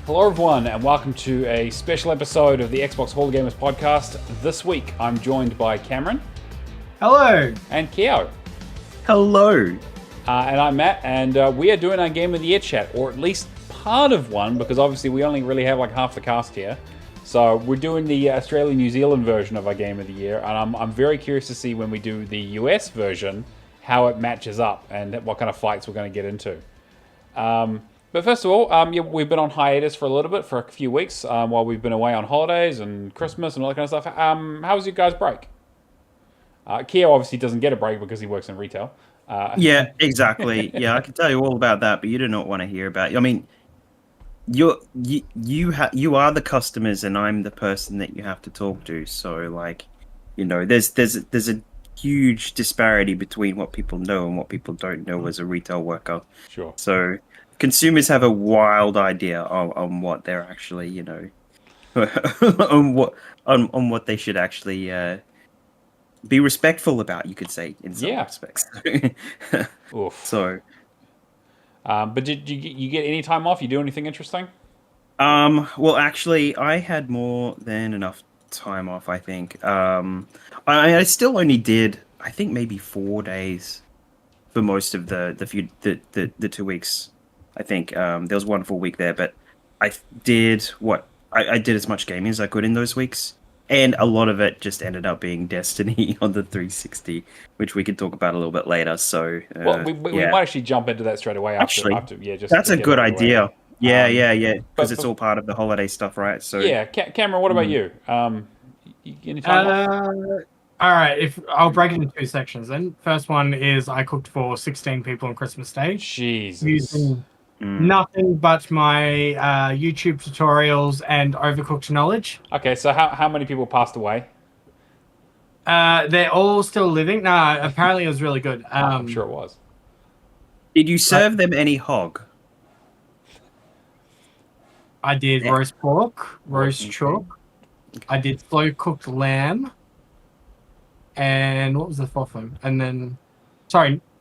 Hello everyone and welcome to a special episode of the Xbox Hall of Gamers podcast. This week I'm joined by Cameron. Hello. And Keo. Hello. And I'm Matt, and we are doing our Game of the Year chat, or at least part of one, because obviously we only really have like half the cast here. So we're doing the Australia-New Zealand version of our Game of the Year, and I'm very curious to see when we do the US version how it matches up and what kind of fights we're going to get into. But first of all, we've been on hiatus for a little bit, for a few weeks, while we've been away on holidays and Christmas and all that kind of stuff. How was your guys' break? Keo obviously doesn't get a break because he works in retail. Yeah, exactly. Yeah, I can tell you all about that, but you do not want to hear about it. I mean, you are the customers, and I'm the person that you have to talk to. So, like, you know, there's a huge disparity between what people know and what people don't know as a retail worker. Sure. So, consumers have a wild idea on what they're actually, you know, on what they should actually be respectful about, you could say, in some respects. Oof. So, but did you get any time off? You do anything interesting? Well, actually, I had more than enough time off, I think. I still only did, I think, maybe 4 days for most of the 2 weeks. I think there was one full week there, but I did I did as much gaming as I could in those weeks. And a lot of it just ended up being Destiny on the 360, which we could talk about a little bit later. So, well, we might actually jump into that straight away. That's a good idea. Yeah. Because it's all part of the holiday stuff, right? So, yeah, Cameron, what about you? Any time off? All right, I'll break it into two sections then. First one is I cooked for 16 people on Christmas Day. Jesus. Using nothing but my YouTube tutorials and Overcooked knowledge. Okay, so how many people passed away? They're all still living. No, apparently it was really good. I'm sure it was. Did you serve them any hog? I did roast pork, roast chalk. I did slow cooked lamb. And what was the fourth one? And then,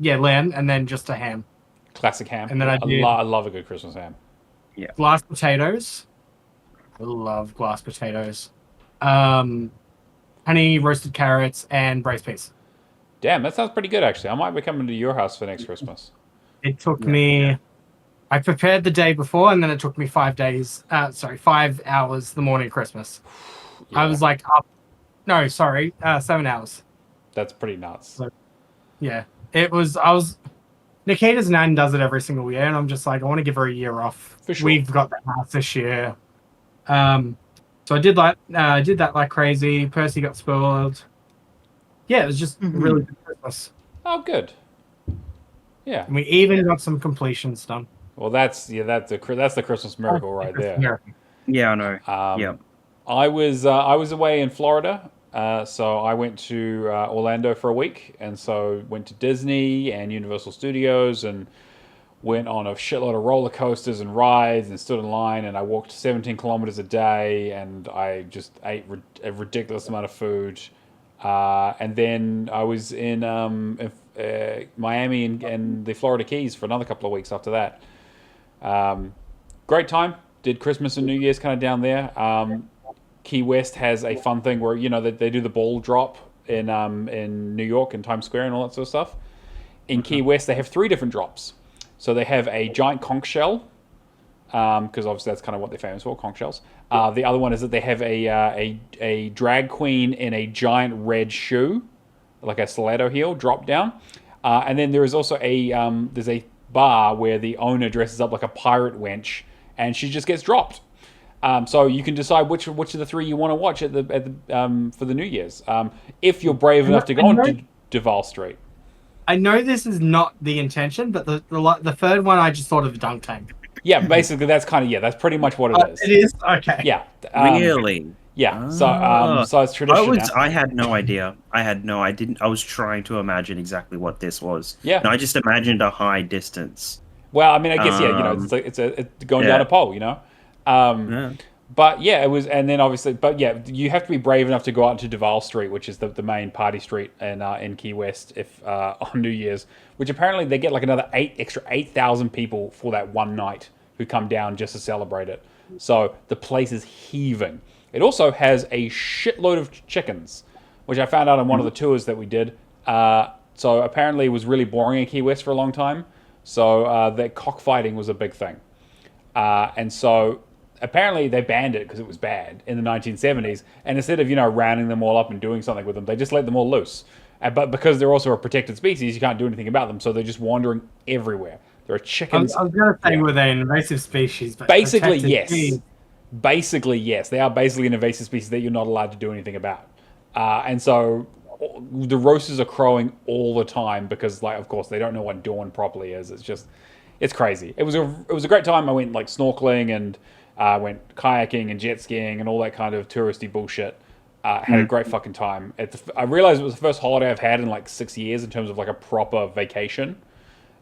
lamb, and then just a ham. Classic ham. And then I love a good Christmas ham. Yeah. Glass potatoes. I love glass potatoes. Honey roasted carrots and braised peas. Damn, that sounds pretty good actually. I might be coming to your house for next Christmas. It took me. I prepared the day before, and then it took me 5 hours the morning of Christmas. Yeah. I was like up. No, 7 hours. That's pretty nuts. So, yeah, it was. Nikita's nan does it every single year, and I'm just like, I want to give her a year off. For sure. We've got the house this year. So I did that like crazy. Percy got spoiled. Yeah, it was just really good Christmas. Oh, good. Yeah. And we even got some completions done. Well, that's the Christmas miracle right there. Yeah, I know. I was away in Florida, so I went to Orlando for a week, and so went to Disney and Universal Studios, and went on a shitload of roller coasters and rides, and stood in line, and I walked 17 kilometers a day, and I just ate a ridiculous amount of food, and then I was in Miami and the Florida Keys for another couple of weeks after that. Great time. Did Christmas and New Year's kind of down there. Key West has a fun thing where, you know, they do the ball drop in New York and Times Square and all that sort of stuff. In Key West, they have 3 different drops. So they have a giant conch shell, because obviously that's kind of what they're famous for, conch shells. The other one is that they have a drag queen in a giant red shoe, like a stiletto heel, drop down. And then there is also there's a bar where the owner dresses up like a pirate wench, and she just gets dropped. So you can decide which of the 3 you want to watch for the New Year's. If you're brave enough to go on Duval Street. I know this is not the intention, but the third one I just thought of dunk tank. Yeah, basically that's that's pretty much what it is. It is? Okay. Yeah. Really? Yeah. So it's tradition. I had no idea. I was trying to imagine exactly what this was. Yeah. And I just imagined a high distance. Well, I mean, I guess it's going down a pole, you know. But yeah, it was, and then obviously, but yeah, you have to be brave enough to go out to Duval Street, which is the main party street in Key West, on New Year's, which apparently they get like another 8,000 people for that one night who come down just to celebrate it. So the place is heaving. It also has a shitload of chickens, which I found out on one of the tours that we did. So apparently it was really boring in Key West for a long time. So that cockfighting was a big thing. And so apparently they banned it because it was bad in the 1970s. And instead of, rounding them all up and doing something with them, they just let them all loose. But because they're also a protected species, you can't do anything about them. So they're just wandering everywhere. There are chickens. I was going to say were they an invasive species, but Basically, protected yes. species. Basically, yes. They are basically an invasive species that you're not allowed to do anything about. And so the roosters are crowing all the time because, of course, they don't know what dawn properly is. It's crazy. It was a great time. I went snorkeling and went kayaking and jet skiing and all that kind of touristy bullshit. Had a great fucking time. I realized it was the first holiday I've had in 6 years in terms of a proper vacation.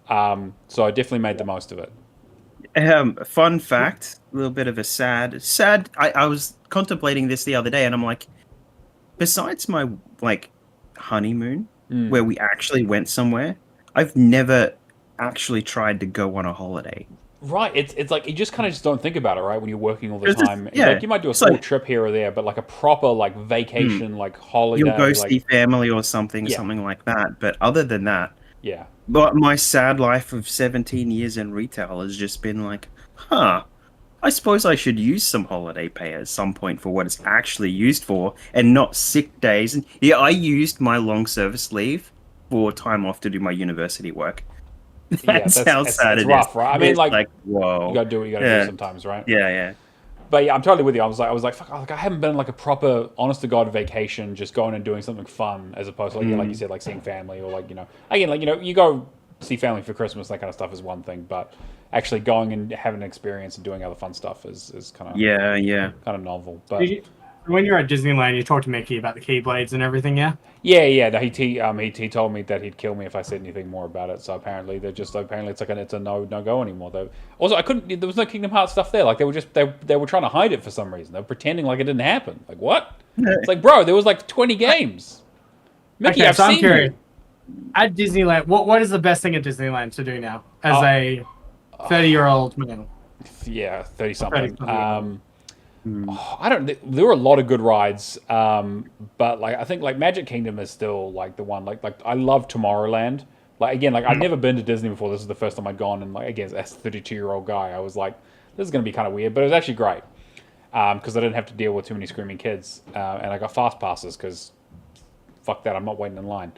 So I definitely made the most of it. Fun fact, a little bit of a sad. I was contemplating this the other day, and I'm like, besides my honeymoon, where we actually went somewhere, I've never actually tried to go on a holiday. Right, it's like you just kind of just don't think about it, right? When you're working all the time, yeah, you might do a small trip here or there, but a proper vacation, holiday, you'll go see family or something like that. But other than that, yeah. But my sad life of 17 years in retail has just been I suppose I should use some holiday pay at some point for what it's actually used for, and not sick days. And yeah, I used my long service leave for time off to do my university work. That's how sad it is. It's rough, right? I mean, whoa. You gotta do what you gotta do sometimes, right? Yeah. But yeah, I'm totally with you. I was like, fuck, I haven't been a proper, honest to God vacation, just going and doing something fun, as opposed to like you said, seeing family or again, you go see family for Christmas, that kind of stuff is one thing, but actually going and having an experience and doing other fun stuff is kind of kind of novel. But when you're at Disneyland, you talk to Mickey about the Keyblades and everything, yeah? Yeah. He told me that he'd kill me if I said anything more about it. So apparently it's a no go anymore. Though also there was no Kingdom Hearts stuff there. They were trying to hide it for some reason. They were pretending like it didn't happen. Like what? It's bro, there was 20 games. Mickey, Okay, I've seen curious. you. At Disneyland, what is the best thing at Disneyland to do now as a 30-year-old man? Yeah, 30 something. I don't. There were a lot of good rides, but I think Magic Kingdom is still the one. I love Tomorrowland. I'd never been to Disney before. This is the first time I'd gone, and again, as a 32-year-old guy, I was like, this is going to be kind of weird, but it was actually great because I didn't have to deal with too many screaming kids, and I got fast passes because fuck that, I'm not waiting in line.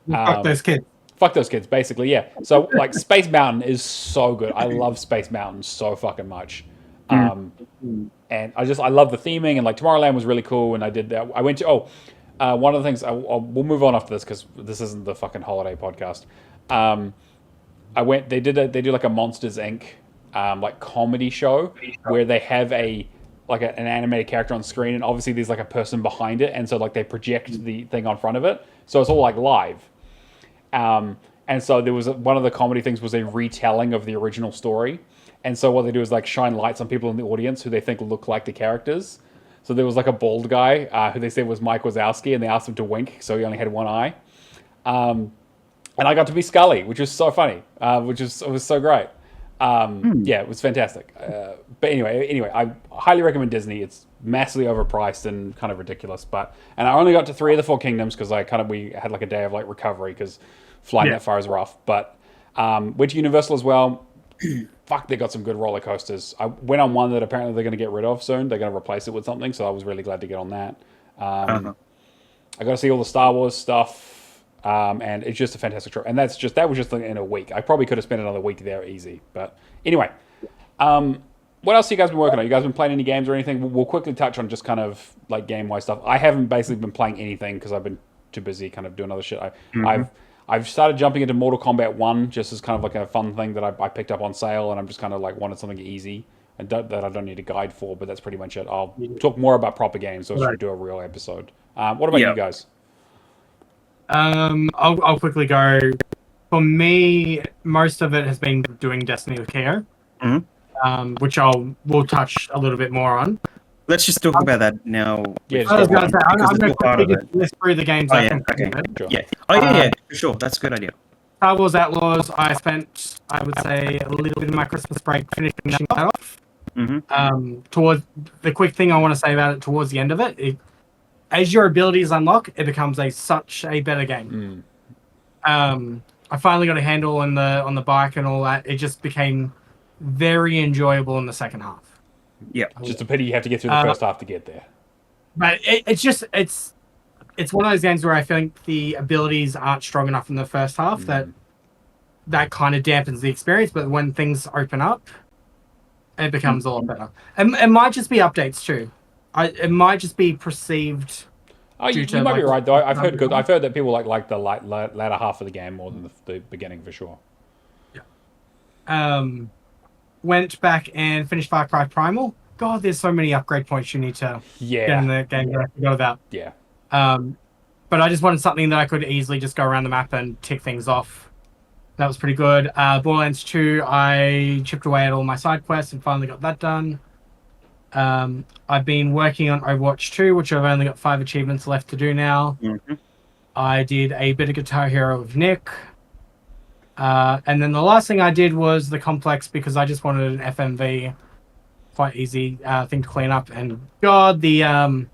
Fuck those kids. Fuck those kids, basically, yeah. So Space Mountain is so good. I love Space Mountain so fucking much. And I love the theming, and Tomorrowland was really cool, and I did that. I went to one of the things we'll move on after this because this isn't the fucking holiday podcast. They do a Monsters Inc. Comedy show where they have an animated character on screen, and obviously there's a person behind it, and so they project the thing on front of it, so it's all live. And so there was one of the comedy things was a retelling of the original story. And so what they do is shine lights on people in the audience who they think look like the characters. So there was a bald guy who they said was Mike Wazowski, and they asked him to wink, so he only had one eye. And I got to be Scully, which was so funny, it was so great. Yeah, it was fantastic. But anyway, I highly recommend Disney. It's massively overpriced and kind of ridiculous. And I only got to 3 of the 4 kingdoms because we had a day of recovery because flying that far is rough. But went to Universal as well. Fuck, they got some good roller coasters. I went on one that apparently they're going to get rid of soon. They're going to replace it with something, so I was really glad to get on that. I got to see all the Star Wars stuff, and it's just a fantastic trip. And that was just in a week. I probably could have spent another week there easy. But anyway, what else have you guys been working on? You guys been playing any games or anything? We'll quickly touch on just kind of game-wise stuff. I haven't basically been playing anything because I've been too busy kind of doing other shit. I've started jumping into Mortal Kombat 1 just as kind of a fun thing that I picked up on sale, and I'm just kind of wanted something easy and that I don't need a guide for, but that's pretty much it. I'll talk more about proper games, so I should do a real episode. What about you guys? I'll quickly go. For me, most of it has been doing Destiny with Kia, which we'll touch a little bit more on. Let's just talk about that now. Yeah, I was going to say, I'm going to quickly list through the games I completed. Sure. Yeah. Oh, yeah, for sure. That's a good idea. Star Wars Outlaws, I spent, I would say, a little bit of my Christmas break finishing that off. Towards the quick thing I want to say about it towards the end of it, as your abilities unlock, it becomes such a better game. I finally got a handle on the bike and all that. It just became very enjoyable in the second half. Yeah. Just a pity you have to get through the first half to get there. But it's one of those games where I think the abilities aren't strong enough in the first half that kind of dampens the experience. But when things open up, it becomes a lot better. And it might just be updates too. It might just be perceived. Oh, you might be right though. I've heard that people like the latter half of the game more than the beginning for sure. Yeah. Went back and finished Far Cry Primal. God, there's so many upgrade points you need to get in the game that I forgot about. Yeah. But I just wanted something that I could easily just go around the map and tick things off. That was pretty good. Borderlands 2, I chipped away at all my side quests and finally got that done. I've been working on Overwatch 2, which I've only got 5 achievements left to do now. I did a bit of Guitar Hero with Nick. And then the last thing I did was the complex because I just wanted an FMV. Quite easy thing to clean up. And God, the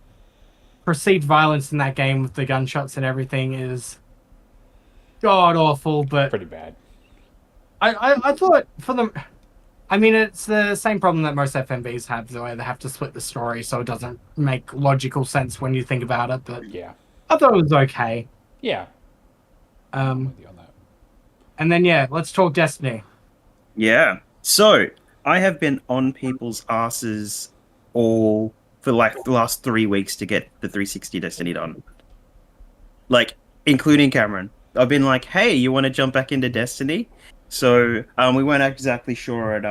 perceived violence in that game with the gunshots and everything is god awful, but pretty bad. I thought for them, I mean, it's the same problem that most FMVs have, the way they have to split the story, so it doesn't make logical sense when you think about it. But yeah, I thought it was okay. Yeah. I'm with you on that. And then let's talk Destiny. Yeah. So I have been on people's asses all for like the last 3 weeks to get the 360 Destiny done. Like, including Cameron. I've been like, hey, you want to jump back into Destiny? So we weren't exactly sure at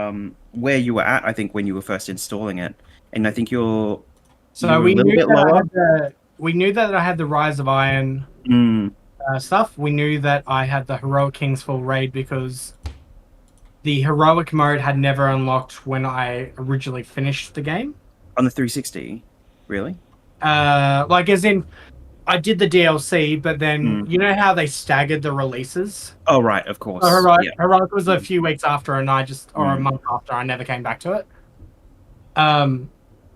where you were at, I think, when you were first installing it. And I think you're a little bit lower. We knew that I had the Rise of Iron stuff. We knew that I had the Heroic King's full raid because the Heroic mode had never unlocked when I originally finished the game. On the 360? Really? Like, as in, I did the DLC, but then you know how they staggered the releases? Oh, right, of course. Heroic was a few weeks after, and or a month after, I never came back to it.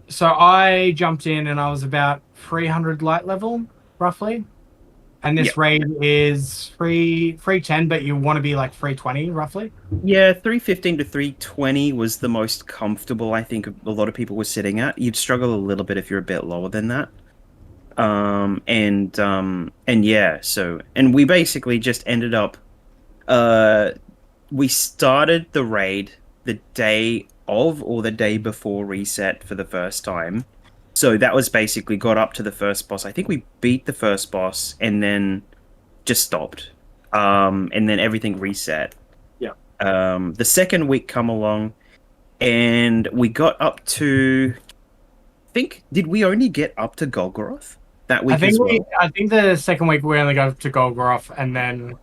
So I jumped in, and I was about 300 light level, roughly. And this raid is 310, but you want to be like 320, roughly. Yeah, 315 to 320 was the most comfortable, I think, a lot of people were sitting at. You'd struggle a little bit if you're a bit lower than that. And we basically just ended up, we started the raid the day of or the day before reset for the first time. So that was basically got up to the first boss. I think we beat the first boss and then just stopped. And then everything reset. Yeah. The second week come along and we got up to, did we only get up to Golgoroth that week as well? I think the second week we only got up to Golgoroth, and then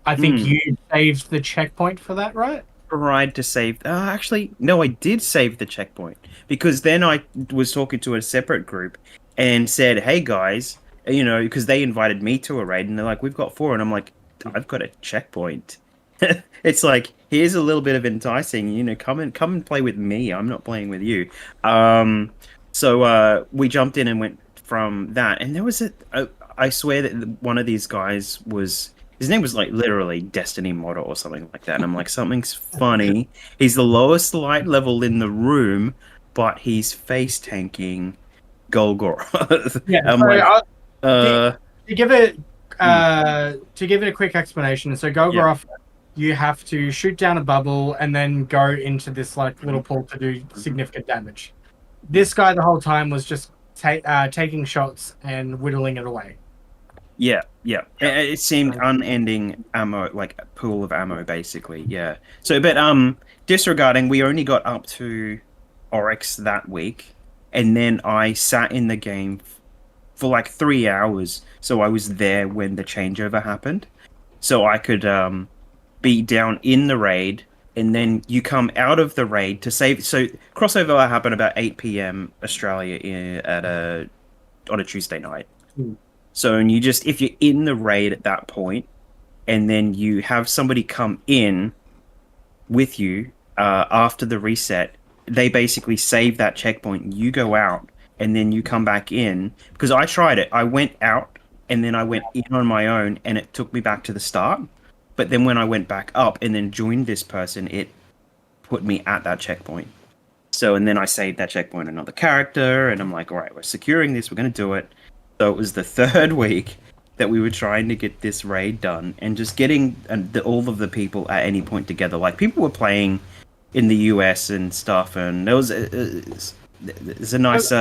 I think you saved the checkpoint for that, right? Tried to save. Actually, no, I did save the checkpoint because then I was talking to a separate group and said, "Hey guys, because they invited me to a raid and they're like, we've got 4, and I'm like, I've got a checkpoint." It's like, here's a little bit of enticing, come and play with me. I'm not playing with you. So we jumped in and went from that, and there was I swear that one of these guys his name was like literally Destiny Modder or something like that. And I'm like, something's funny. He's the lowest light level in the room, but he's face tanking Golgoroth. Yeah, to give it a quick explanation. So Golgoroth, you have to shoot down a bubble and then go into this like little pool to do significant damage. This guy the whole time was just taking shots and whittling it away. Yeah. It seemed unending ammo, like a pool of ammo, basically. Yeah. So, but disregarding, we only got up to Oryx that week, and then I sat in the game for like 3 hours. So I was there when the changeover happened, so I could be down in the raid, and then you come out of the raid to save. So crossover happened about 8 p.m. Australia on a Tuesday night. So, and if you're in the raid at that point, and then you have somebody come in with you after the reset, they basically save that checkpoint. You go out, and then you come back in. Because I tried it. I went out, and then I went in on my own, and it took me back to the start. But then when I went back up and then joined this person, it put me at that checkpoint. So, and then I saved that checkpoint another character, and I'm like, all right, we're securing this, we're going to do it. So it was the third week that we were trying to get this raid done, and just getting all of the people at any point together. Like, people were playing in the US and stuff, and there was there's a nice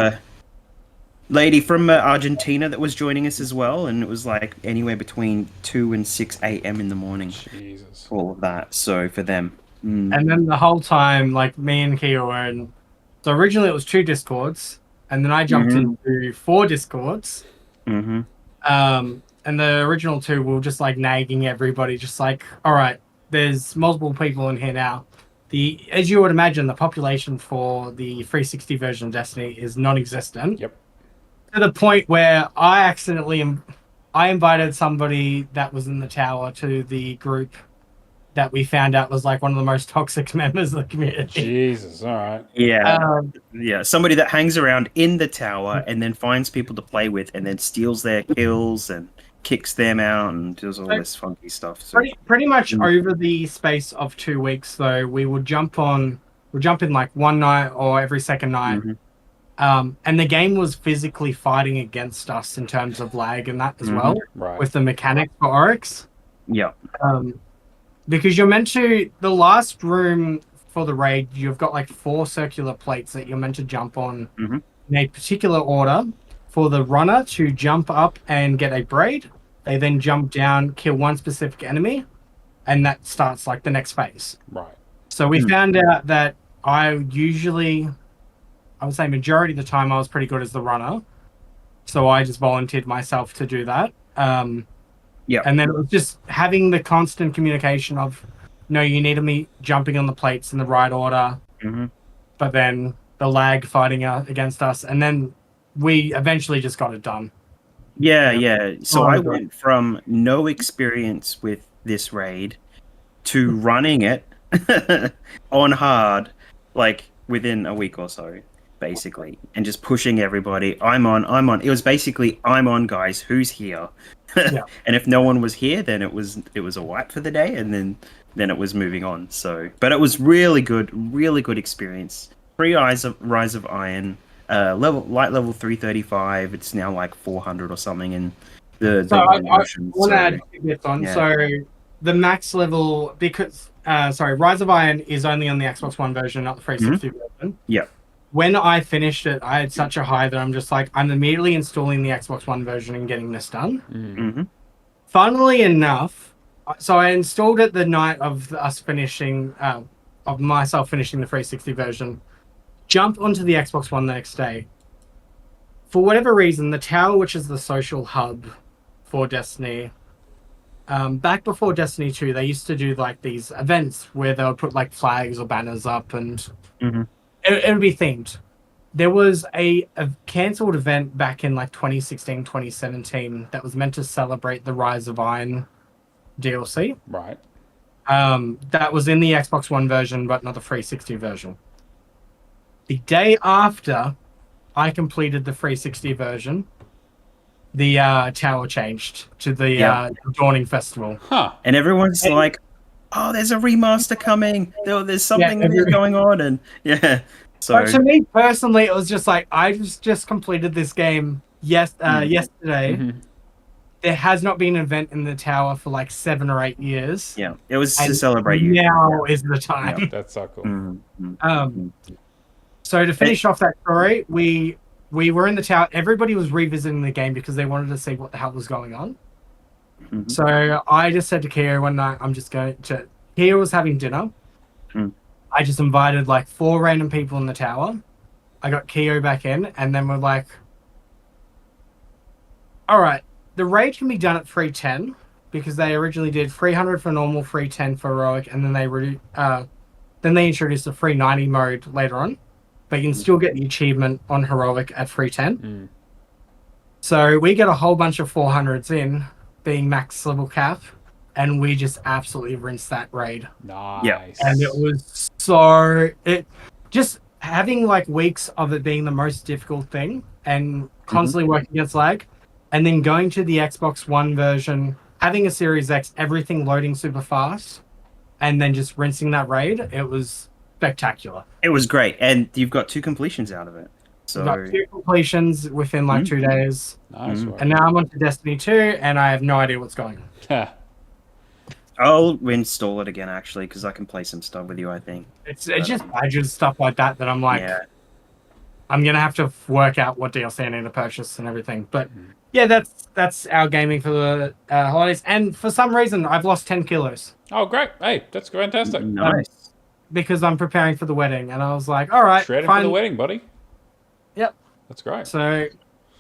lady from Argentina that was joining us as well, and it was like anywhere between 2 and 6 a.m. in the morning. Jesus. All of that. So for them. And then the whole time, like, me and Kia were in... So originally it was 2 Discords, and then I jumped into 4 Discords. Mm-hmm. And the original 2 were just, like, nagging everybody, just like, all right, there's multiple people in here now. As you would imagine, the population for the 360 version of Destiny is non-existent. Yep. To the point where I accidentally... I invited somebody that was in the tower to the group that we found out was like one of the most toxic members of the community. Jesus, all right. Yeah. Yeah. Somebody that hangs around in the tower and then finds people to play with and then steals their kills and kicks them out and does all this funky stuff. So. Pretty much over the space of 2 weeks, though, we would jump in like one night or every second night. And the game was physically fighting against us in terms of lag and that as well, with the mechanics for Oryx. Yeah. Because you're meant to, the last room for the raid, you've got like 4 circular plates that you're meant to jump on in a particular order for the runner to jump up and get a braid. They then jump down, kill one specific enemy, and that starts like the next phase. Right. So we found out that I would say majority of the time I was pretty good as the runner. So I just volunteered myself to do that. Yeah. And then it was just having the constant communication of, no, you need to be jumping on the plates in the right order. But then the lag fighting against us. And then we eventually just got it done. Yeah. So I went from no experience with this raid to running it on hard, like within a week or so, basically, and just pushing everybody. I'm on. It was basically, I'm on, guys. Who's here? And if no one was here, then it was a wipe for the day, and then it was moving on. So, but it was really good experience. Rise of Iron, light level 335. It's now like 400 or something in the I want to add bits on. Yeah. So the max level, because Rise of Iron is only on the Xbox One version, not the 360 version. Yeah. When I finished it, I had such a high that I'm just like, I'm immediately installing the Xbox One version and getting this done. Funnily enough, so I installed it the night of us finishing, of myself finishing the 360 version, jumped onto the Xbox One the next day. For whatever reason, the tower, which is the social hub for Destiny, back before Destiny 2, they used to do like these events where they would put like flags or banners up and... It would be themed. There was a cancelled event back in like 2016, 2017 that was meant to celebrate the Rise of Iron DLC. Right. That was in the Xbox One version, but not the 360 version. The day after I completed the 360 version, the tower changed to the Dawning Festival. And everyone's like, oh, there's a remaster coming. There's something going on, and So but to me personally, it was just like, I just completed this game yesterday. There has not been an event in the tower for like 7 or 8 years. Yeah, it was to celebrate you. Now is the time. Yeah, that's so cool. So to finish off that story, we were in the tower. Everybody was revisiting the game because they wanted to see what the hell was going on. So I just said to Kia one night, Kia was having dinner. I just invited like 4 random people in the tower. I got Kia back in, and then we're like, all right, the raid can be done at 310 because they originally did 300 for normal, 310 for heroic, and then they introduced the 390 mode later on. But you can still get the achievement on heroic at 310. So we get a whole bunch of 400s in, being max level cap, and we just absolutely rinsed that raid. Nice. And it was so... having like weeks of it being the most difficult thing and constantly working against lag, and then going to the Xbox One version, having a Series X, everything loading super fast, and then just rinsing that raid, it was spectacular. It was great, and you've got 2 completions out of it. I got So 2 completions within like 2 days, Nice Mm. work. and now I'm on to Destiny 2, and I have no idea what's going on. I'll install it again actually because I can play some stuff with you. I think. It's just badges, stuff like that I'm like, Yeah. I'm gonna have to work out what DLC I need to purchase and everything. But yeah, that's our gaming for the holidays. And for some reason, I've lost 10 kilos Oh, great. Hey, that's fantastic. Nice. because I'm preparing for the wedding, and I was like, all right, Shredding fine. for the wedding, buddy. Yep. That's great. So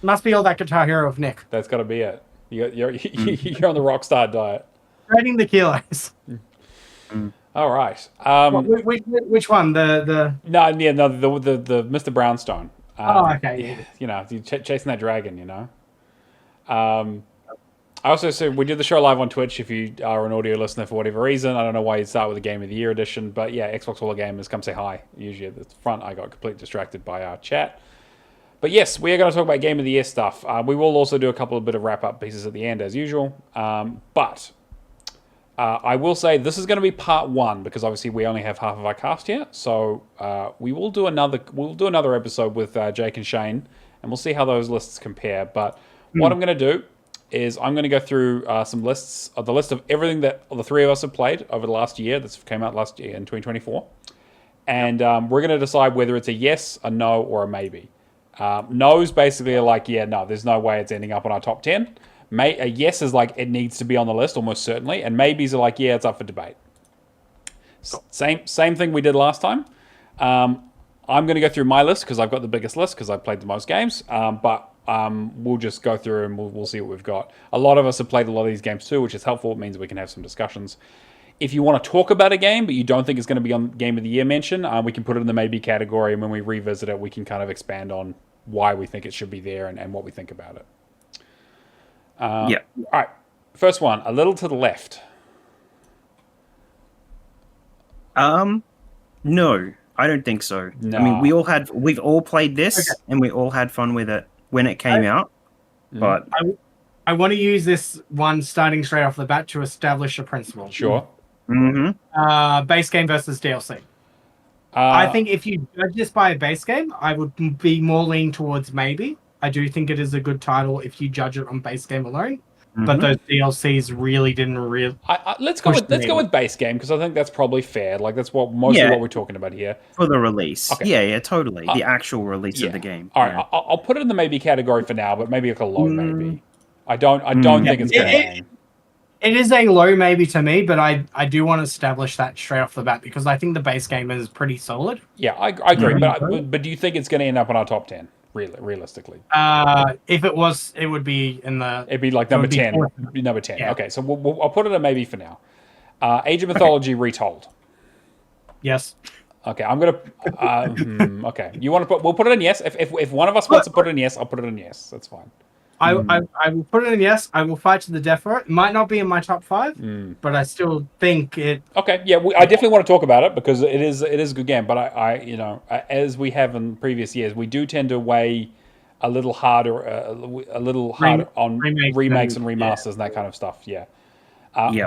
must be all that Guitar Hero of Nick. That's got to be it. You're on the rock star diet. Shredding the kilos. All right. Which one? The The Mr. Brownstone. okay. You know, chasing that dragon. You know. I also said we did the show live on Twitch. If you are an audio listener for whatever reason, I don't know why you'd start with a Game of the Year edition, but yeah, Xbox Hall of Gamers, come say hi. Usually at the front, I got completely distracted by our chat. But yes, we are going to talk about Game of the Year stuff. We will also do a couple of bit of wrap-up pieces at the end, as usual. But I will say this is going to be part 1 because obviously we only have half of our cast here. So we will do another. We'll do another episode with Jake and Shane, and we'll see how those lists compare. But what I'm going to do is I'm going to go through some lists of the list of everything that the 3 of us have played over the last year. That's came out last year in 2024, and we're going to decide whether it's a yes, a no, or a maybe. No's basically are like, yeah, no, there's no way it's ending up on our top 10. A yes is like, it needs to be on the list, almost certainly. And maybes are like, yeah, it's up for debate. Same thing we did last time. I'm going to go through my list because I've got the biggest list because I've played the most games. But we'll just go through and we'll see what we've got. A lot of us have played a lot of these games too, which is helpful. It means we can have some discussions. If you want to talk about a game, but you don't think it's going to be on Game of the Year mention, we can put it in the maybe category, and when we revisit it, we can kind of expand on why we think it should be there and what we think about it. Yeah. All right. First one, a little to the left. No, I don't think so. No. I mean, we've all played this, and we all had fun with it when it came out. But I want to use this one starting straight off the bat to establish a principle. Sure. Base game versus DLC. I think if you judge this by a base game, I would be more leaning towards maybe. I do think it is a good title if you judge it on base game alone. But those DLCs really didn't let's go with base game because I think that's probably fair. Like that's mostly what we're talking about here for the release. Okay. Yeah, totally. The actual release of the game. All right, I'll put it in the maybe category for now, but maybe like a low maybe. I don't think it's going to hang. It is a low maybe to me, but I do want to establish that straight off the bat because I think the base game is pretty solid. Yeah, I agree. But do you think it's going to end up on our top 10? Realistically, if it was, it would be in the. It'd be like number 10. Number 10. Yeah. Okay, so I'll put it a maybe for now. Age of Mythology Retold. Yes. Okay, I'm gonna. Okay, you want to put? We'll put it in yes. If one of us wants to put it in yes, I'll put it in yes. That's fine. I will put it in yes. I will fight to the death for it. It might not be in my top 5, but I still think it. Okay, yeah, I definitely want to talk about it because it is a good game. But as we have in previous years, we do tend to weigh a little harder on remakes and remasters and that kind of stuff. Yeah.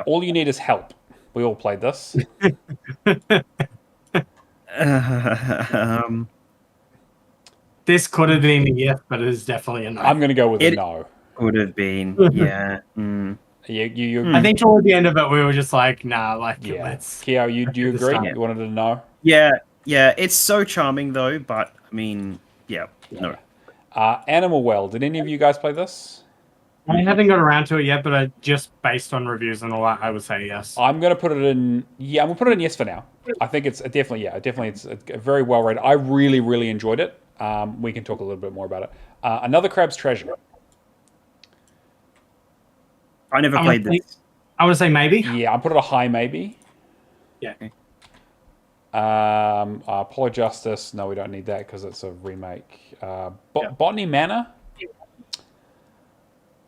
All you need is help. We all played this. This could have been a yes, but it is definitely a no. I'm going to go with a no. Could have been, yeah. I think toward the end of it, we were just like, nah, let's. Keo, do you agree? You wanted to know? Yeah. It's so charming though, but I mean, no. Animal Well. Did any of you guys play this? I haven't got around to it yet, but just based on reviews and all that, I would say yes. I'm going to put it in. Yeah, I'm going to put it in yes for now. I think it's definitely. It's very well rated. I really, really enjoyed it. We can talk a little bit more about it. Another Crab's Treasure. I never played this. I would say maybe. Yeah, I'll put it a high maybe. Yeah. Polyjustice. No, we don't need that because it's a remake. Botany Manor.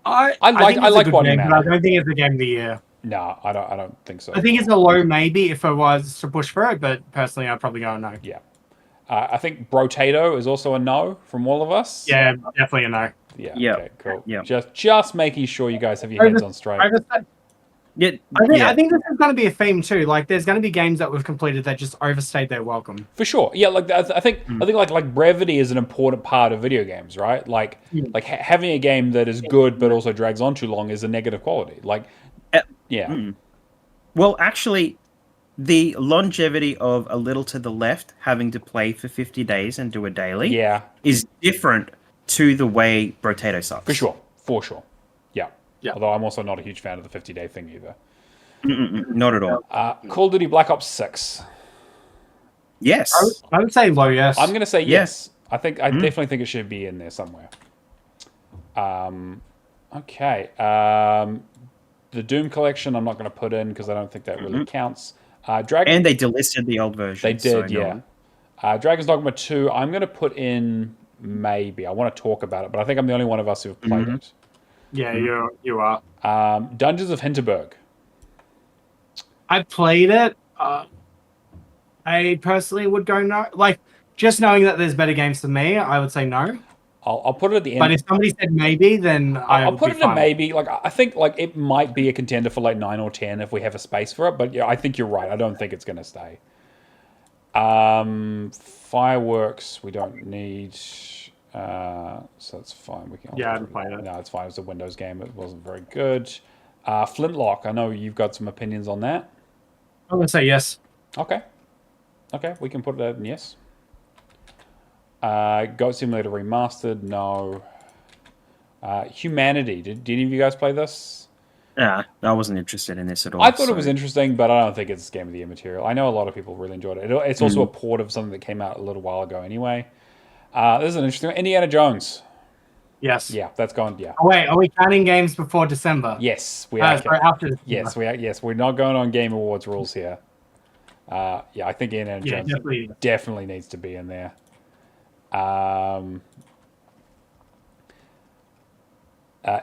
I like Botany Manor. I don't think it's the game of the year. No, I don't think so. I think it's a low maybe if I was to push for it, but personally, I'd probably go no. Yeah. I think Brotato is also a no from all of us. Yeah, definitely a no. Yeah. Yep. Okay. Cool. Yep. Just making sure you guys have your heads on straight. Yeah, I think this is going to be a theme too. Like, there's going to be games that we've completed that just overstayed their welcome. For sure. Yeah. Like I think like brevity is an important part of video games, right? Like having a game that is good but also drags on too long is a negative quality. Like, yeah. Well, actually, the longevity of A Little to the Left having to play for 50 days and do a daily is different to the way Brotato sucks. For sure. Yeah. Although I'm also not a huge fan of the 50-day thing either. Not at all. Call of Duty Black Ops 6. Yes. I would say low, yes. I'm going to say yes. I definitely think it should be in there somewhere. Okay. The Doom collection I'm not going to put in because I don't think that really counts. Dragon. And they delisted the old version. They did, yeah. Dragon's Dogma 2, I'm going to put in maybe. I want to talk about it, but I think I'm the only one of us who've played it. Yeah, you are. Dungeons of Hinterberg. I played it. I personally would go no. Like, just knowing that there's better games than me, I would say no. I'll put it at the end. But if somebody said maybe, then I'll put it in maybe. Like, I think like it might be a contender for like 9 or 10 if we have a space for it. But yeah, I think you're right. I don't think it's going to stay. Fireworks we don't need. So that's fine. We can. Yeah, I played it. No, it's fine. It was a Windows game. It wasn't very good. Flintlock. I know you've got some opinions on that. I'm gonna say yes. Okay, we can put that in yes. Goat Simulator Remastered, no. Humanity. Did any of you guys play this? Yeah, I wasn't interested in this at all. I thought it was interesting, but I don't think it's Game of the Year material. I know a lot of people really enjoyed it. It's also a port of something that came out a little while ago anyway. This is an interesting one. Indiana Jones. Yes. Yeah, that's gone. Yeah. Oh, wait, are we counting games before December? Yes, we are. Sorry, after December. Yes, we are. Yes, we're not going on Game Awards rules here. Yeah, I think Indiana Jones definitely needs to be in there.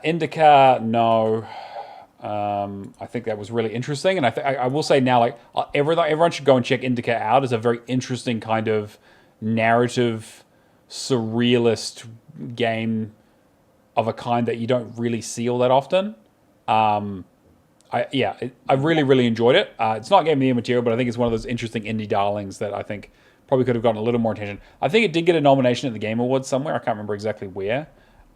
Indica, no. I think that was really interesting, and I will say now, like everyone should go and check Indica out. It's a very interesting kind of narrative, surrealist game of a kind that you don't really see all that often. I really enjoyed it. It's not Game of the Year material, but I think it's one of those interesting indie darlings that I think probably could have gotten a little more attention. I think it did get a nomination at the Game Awards somewhere. I can't remember exactly where.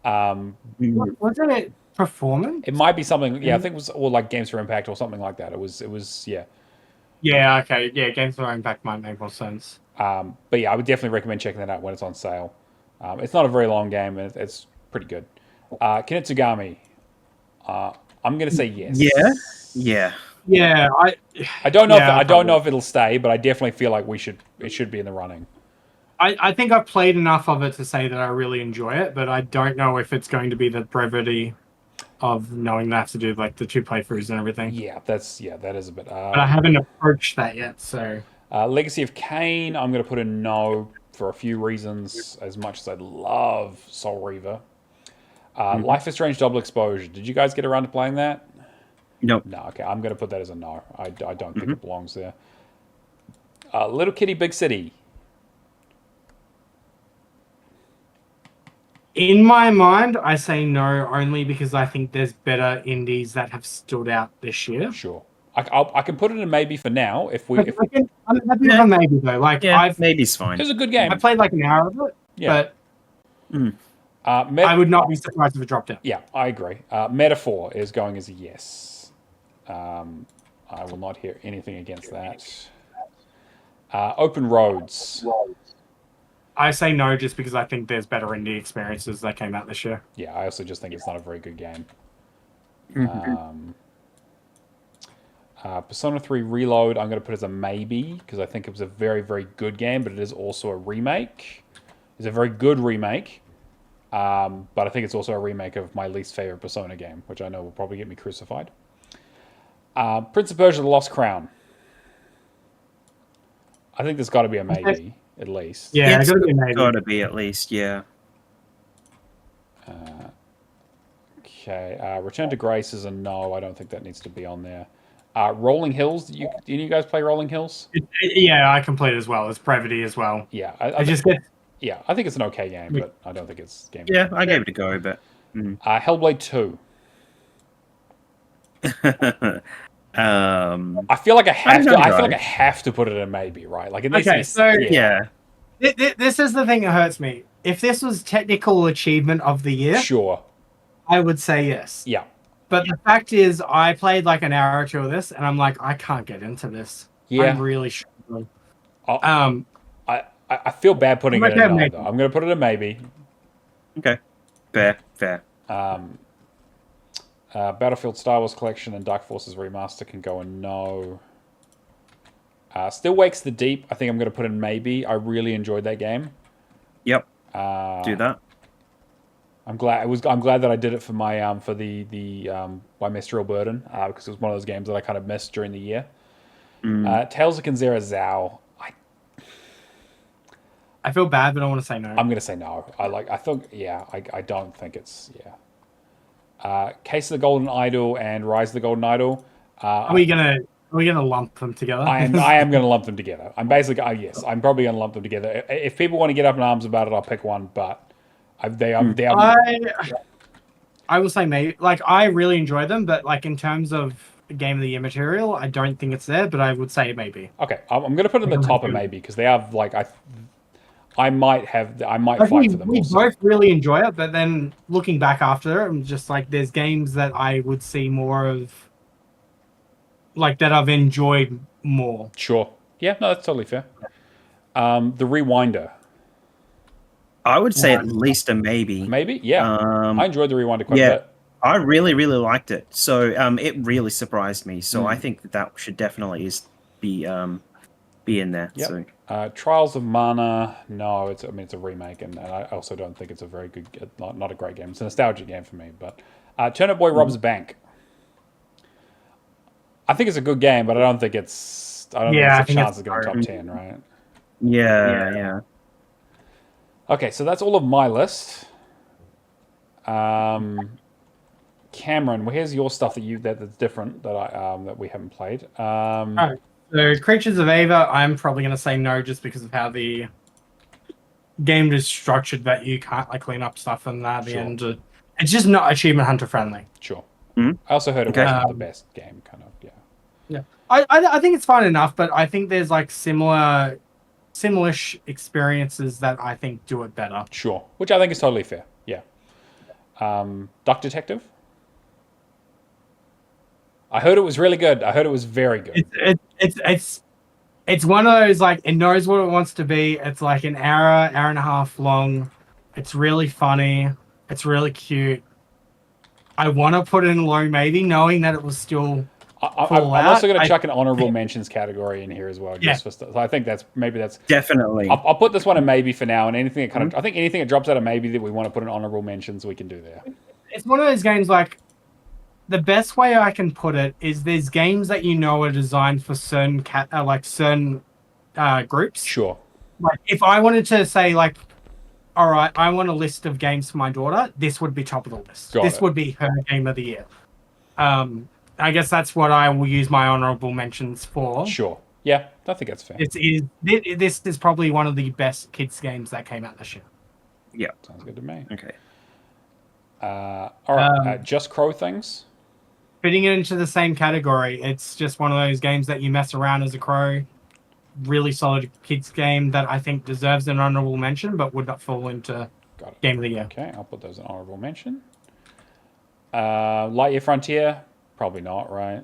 Wasn't it Performance? It might be something. Yeah, I think it was or like Games for Impact or something like that. It was. Yeah. Yeah. Okay. Yeah. Games for Impact might make more sense. But yeah, I would definitely recommend checking that out when it's on sale. It's not a very long game, and it's pretty good. Kinetsugami. I'm gonna say yes. Yeah. Yeah. I don't know. I don't know if it'll stay, but I definitely feel like it should be in the running. I think I've played enough of it to say that I really enjoy it, but I don't know if it's going to be the brevity of knowing that I have to do like the 2 playthroughs and everything. Yeah, that is a bit. But I haven't approached that yet, so. Legacy of Kain, I'm going to put a no for a few reasons. As much as I love Soul Reaver, Life is Strange Double Exposure. Did you guys get around to playing that? Nope. No. Okay, I'm going to put that as a no. I don't think it belongs there. Little Kitty Big City. In my mind, I say no only because I think there's better indies that have stood out this year. Sure. I can put it in maybe for now if we. I'm happy with a maybe though. Like maybe's fine. It was a good game. I played like an hour of it, but I would not be surprised if it dropped out. Yeah, I agree. Metaphor is going as a yes. I will not hear anything against that. Open Roads. I say no just because I think there's better indie experiences that came out this year. Yeah, I also just think it's not a very good game. Persona 3 Reload, I'm going to put as a maybe because I think it was a very, very good game, but it is also a remake. It's a very good remake, but I think it's also a remake of my least favorite Persona game, which I know will probably get me crucified. Prince of Persia: The Lost Crown. I think there's got to be a maybe. At least. Yeah, it's got to be at least, yeah. Okay, Return to Grace is a no. I don't think that needs to be on there. Rolling Hills. Do you guys play Rolling Hills? Yeah, I complete as well. It's brevity as well. Yeah, I just get. yeah, I think it's an okay game, but I don't think it's game. Yeah, I gave it a go, but. Hellblade 2. Um, I feel like I have to. don't I feel know. like I have to put it in maybe, right? Like it needs to Okay, be. so yeah. This is the thing that hurts me. If this was technical achievement of the year, Sure. I would say yes. Yeah. But the fact is, I played like an hour or two of this, and I'm like, I can't get into this. Yeah. I'm really struggling. I feel bad putting it in no, though. I'm going to put it in maybe. Okay. Fair. Battlefield Star Wars Collection and Dark Forces Remaster can go in no. Still Wakes the Deep, I think I'm going to put in maybe. I really enjoyed that game. Yep. Do that. I'm glad that I did it for my for the my Mystical Burden because it was one of those games that I kind of missed during the year. Tales of Kanzera Zao. I feel bad, but I want to say no. I'm gonna say no. I don't think it's Case of the Golden Idol and Rise of the Golden Idol. Are we gonna lump them together? I am gonna lump them together. I'm basically yes. I'm probably gonna lump them together. If people want to get up in arms about it, I'll pick one. But they are. I will say maybe. Like I really enjoy them, but like in terms of Game of the Year material, I don't think it's there. But I would say maybe. Okay, I'm gonna put it in the top of maybe because they have like I might fight for them. We both really enjoy it, but then looking back after, I'm just like, there's games that I would see more of, like that I've enjoyed more. Sure. Yeah, no, that's totally fair. The Rewinder. I would say at least a maybe. Maybe, yeah. I enjoyed the Rewinder quite a bit. I really liked it. So it really surprised me. So I think that should definitely be in there. Yep. So. Trials of Mana, no, it's a remake, and I also don't think it's a very good, not a great game. It's a nostalgic game for me. But Turnip Boy Robs Bank. I think it's a good game, but I don't think it's. I don't think it's a chance to go in top 10, right? Yeah. Okay, so that's all of my list. Cameron, well, here's your stuff that's different that we haven't played. Alright, so Creatures of Ava, I'm probably going to say no just because of how the game is structured, that you can't like clean up stuff and that at the end. It's just not achievement hunter friendly. Sure. I also heard it wasn't the best game, kind of. Yeah. I think it's fine enough, but I think there's like similar-ish experiences that I think do it better. Sure, which I think is totally fair. Yeah. Duck Detective. I heard it was really good. I heard it was very good. It's one of those like it knows what it wants to be. It's like an hour and a half long. It's really funny. It's really cute. I want to put it in low maybe, knowing that it was still. I'm also going to chuck an honorable mentions category in here as well. Yeah. So I think that's definitely. I'll put this one in maybe for now, and anything that I think anything that drops out of maybe that we want to put in honorable mentions, we can do there. It's one of those games like. The best way I can put it is there's games that are designed for certain groups. Sure. Like if I wanted to say like, all right, I want a list of games for my daughter, this would be top of the list. This would be her game of the year. I guess that's what I will use my honorable mentions for. Sure. Yeah, I think that's fair. This is probably one of the best kids games that came out this year. Yeah. Sounds good to me. Okay. All right. Just Crow Things. Fitting it into the same category, it's just one of those games that you mess around as a crow. Really solid kids game that I think deserves an honorable mention, but would not fall into Game of the Year. Okay, I'll put those in honorable mention. Lightyear Frontier, probably not, right?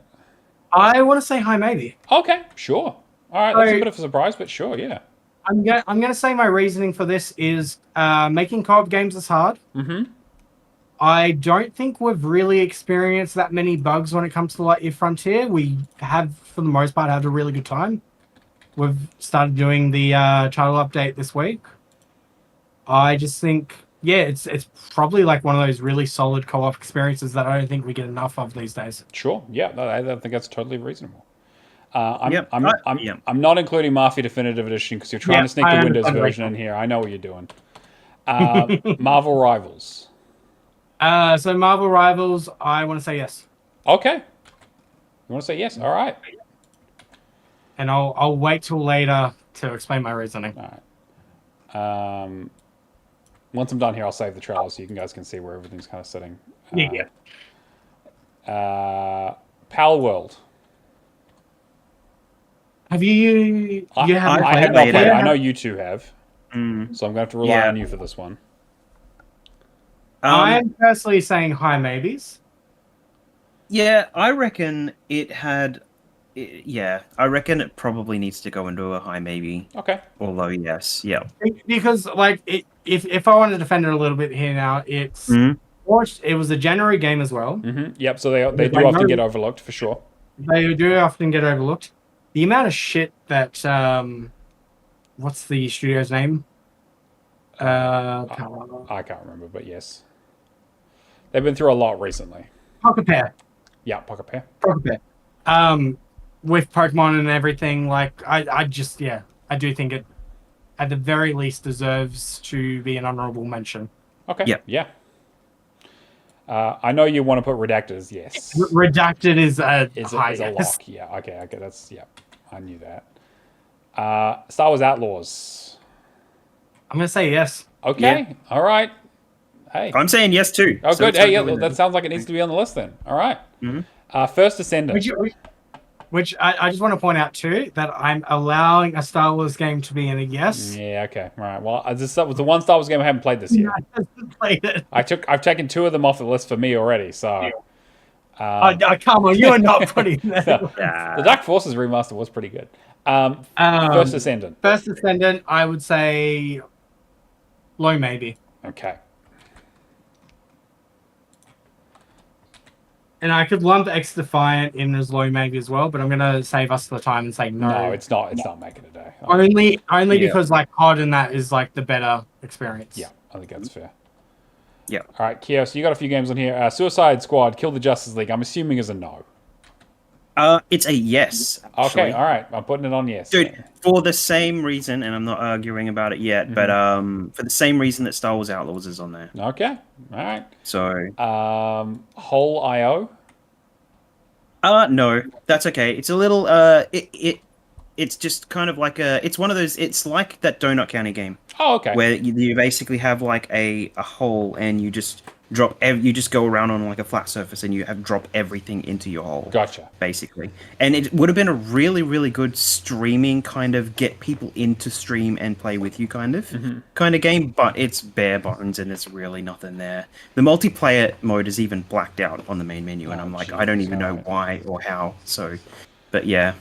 I want to say high maybe. Okay, sure. All right, that's a bit of a surprise, but sure, yeah. I'm gonna say my reasoning for this is making co-op games is hard. Mm-hmm. I don't think we've really experienced that many bugs when it comes to Lightyear Frontier. We have, for the most part, had a really good time. We've started doing the title update this week. I just think, it's probably like one of those really solid co-op experiences that I don't think we get enough of these days. Sure, yeah, I think that's totally reasonable. I'm not including Mafia Definitive Edition because you're trying to sneak the Windows version in here. I know what you're doing. Marvel Rivals. So Marvel Rivals, I want to say yes. Okay. You want to say yes? All right. And I'll wait till later to explain my reasoning. All right. Once I'm done here, I'll save the trailer so you guys can see where everything's kind of sitting. Yeah. Pal World. Have you? I You haven't have played not it? played it. Yeah. I know you two have, so Mm. I'm going to have to rely Yeah. on you for this one. I'm personally saying high maybes. Yeah, I reckon it had. Yeah, I reckon it probably needs to go into a high maybe Okay. or low yes. Yeah. Because like if I want to defend it a little bit here now, it's Mhm. it was a January game as well. Yep. So they Because do I often know- get overlooked for sure. They do often get overlooked. The amount of shit that what's the studio's name? I can't remember, but yes, they've been through a lot recently. Pocket Pair. Yeah, Pocket Pair. Pocket Pair. With Pokemon and everything, like I just I do think it at the very least deserves to be an honorable mention. Okay. Yeah. Yeah. I know you want to put Redacted as yes. Redacted is a high Is a yes. lock. Yeah. Okay. That's I knew that. Star Wars Outlaws. I'm gonna say yes. Okay. Yeah. All right. Hey. I'm saying yes too. Oh, so good. it's Hey, gonna go in that there. sounds like it needs to be on the list then. All right. Mhm. First Ascendant. Which I just want to point out too that I'm allowing a Star Wars game to be in a yes. Yeah. Okay. All right. Well, this was the one Star Wars game I haven't played this year. I haven't played it. I've taken 2 of them off the list for me already. So. Come on, you're not putting that. No. Ah. The Dark Forces remaster was pretty good. First Ascendant. First Ascendant, I would say low maybe. Okay. And I could lump X Defiant in as low maybe as well, but I'm gonna save us the time and say no. No, it's not. It's not making it a day. Only Yeah. because like COD and that is like the better experience. Yeah, I think that's fair. Yeah. All right, Keo, so you got a few games on here. Suicide Squad, Kill the Justice League. I'm assuming is a no. It's a yes. Actually. Okay, all right. I'm putting it on yes. Dude, for the same reason, and I'm not arguing about it yet, but for the same reason that Star Wars Outlaws is on there. Okay, all right. So, Whole IO. no, that's okay. It's a little, it's just kind of like it's one of those. It's like that Donut County game Oh, okay. where you basically have like a hole, and you just you just go around on like a flat surface, and you drop everything into your hole. Gotcha. Basically, and it would have been a really, really good streaming kind of get people into stream and play with you kind of game, but it's bare bones and it's really nothing there. The multiplayer mode is even blacked out on the main menu, and I'm like, I don't even know alright. why or how. So, but yeah,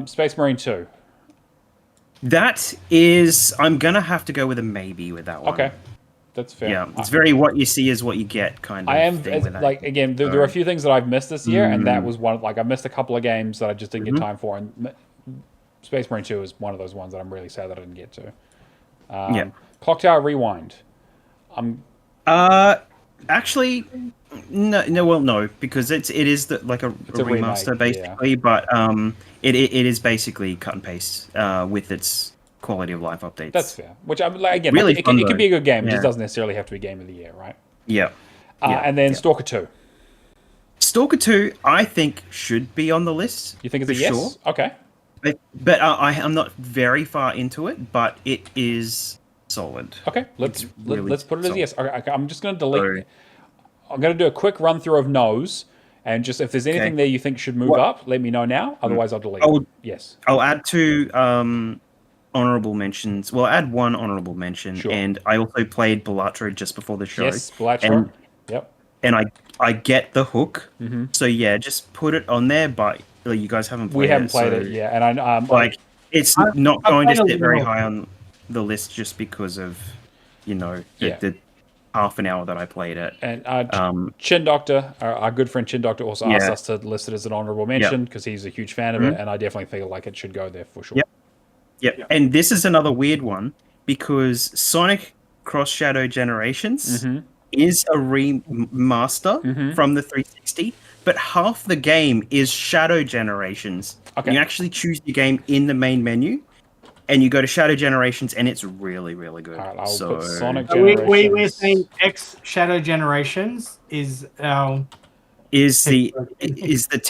Space Marine 2. that is, I'm gonna have to go with a maybe with that one. Okay, that's fair. Yeah, it's very what you see is what you get kind of. I am thing with that. like again. There are a few things that I've missed this year, and that was one. Like I missed a couple of games that I just didn't get time for, and Space Marine 2 is one of those ones that I'm really sad that I didn't get to. Yeah. Clock Tower Rewind. Actually, no, because it is like a remaster remake, basically, but it is basically cut and paste with its quality of life updates. That's fair. Which I'm like again, Really it fun, could be a good game. It Yeah. just doesn't necessarily have to be Game of the Year, right? Yeah. And then Stalker 2. Stalker 2, I think should be on the list. You think it's a for yes? Sure. Okay. But I'm not very far into it, but it is solid. Okay. Let's really put it as a yes. Okay, I'm just going to delete. Sorry. I'm going to do a quick run through of no's, and just if there's anything there you think should move up, let me know now. Otherwise, I'll delete. it. Yes. I'll add 2 honorable mentions. Well, add 1 honorable mention, Sure. and I also played Balatro just before the show. Yes. Blatchford. Yep. And I get the hook. So yeah, just put it on there. But you guys haven't played it. We haven't played so, it, yeah. And I Like it's not I've going to played a sit very little. high on the list just because of Yeah. the half an hour that I played it. And Chin Doctor, our good friend Chin Doctor, also asked us to list it as an honorable mention because he's a huge fan of it, and I definitely feel like it should go there for sure. Yep. Yep. And this is another weird one because Sonic Cross Shadow Generations is a remaster from the 360, but half the game is Shadow Generations. Okay. You actually choose your game in the main menu, and you go to Shadow Generations, and it's really, really good. All right, I'll put Sonic We're Generations. saying X Shadow Generations is our is the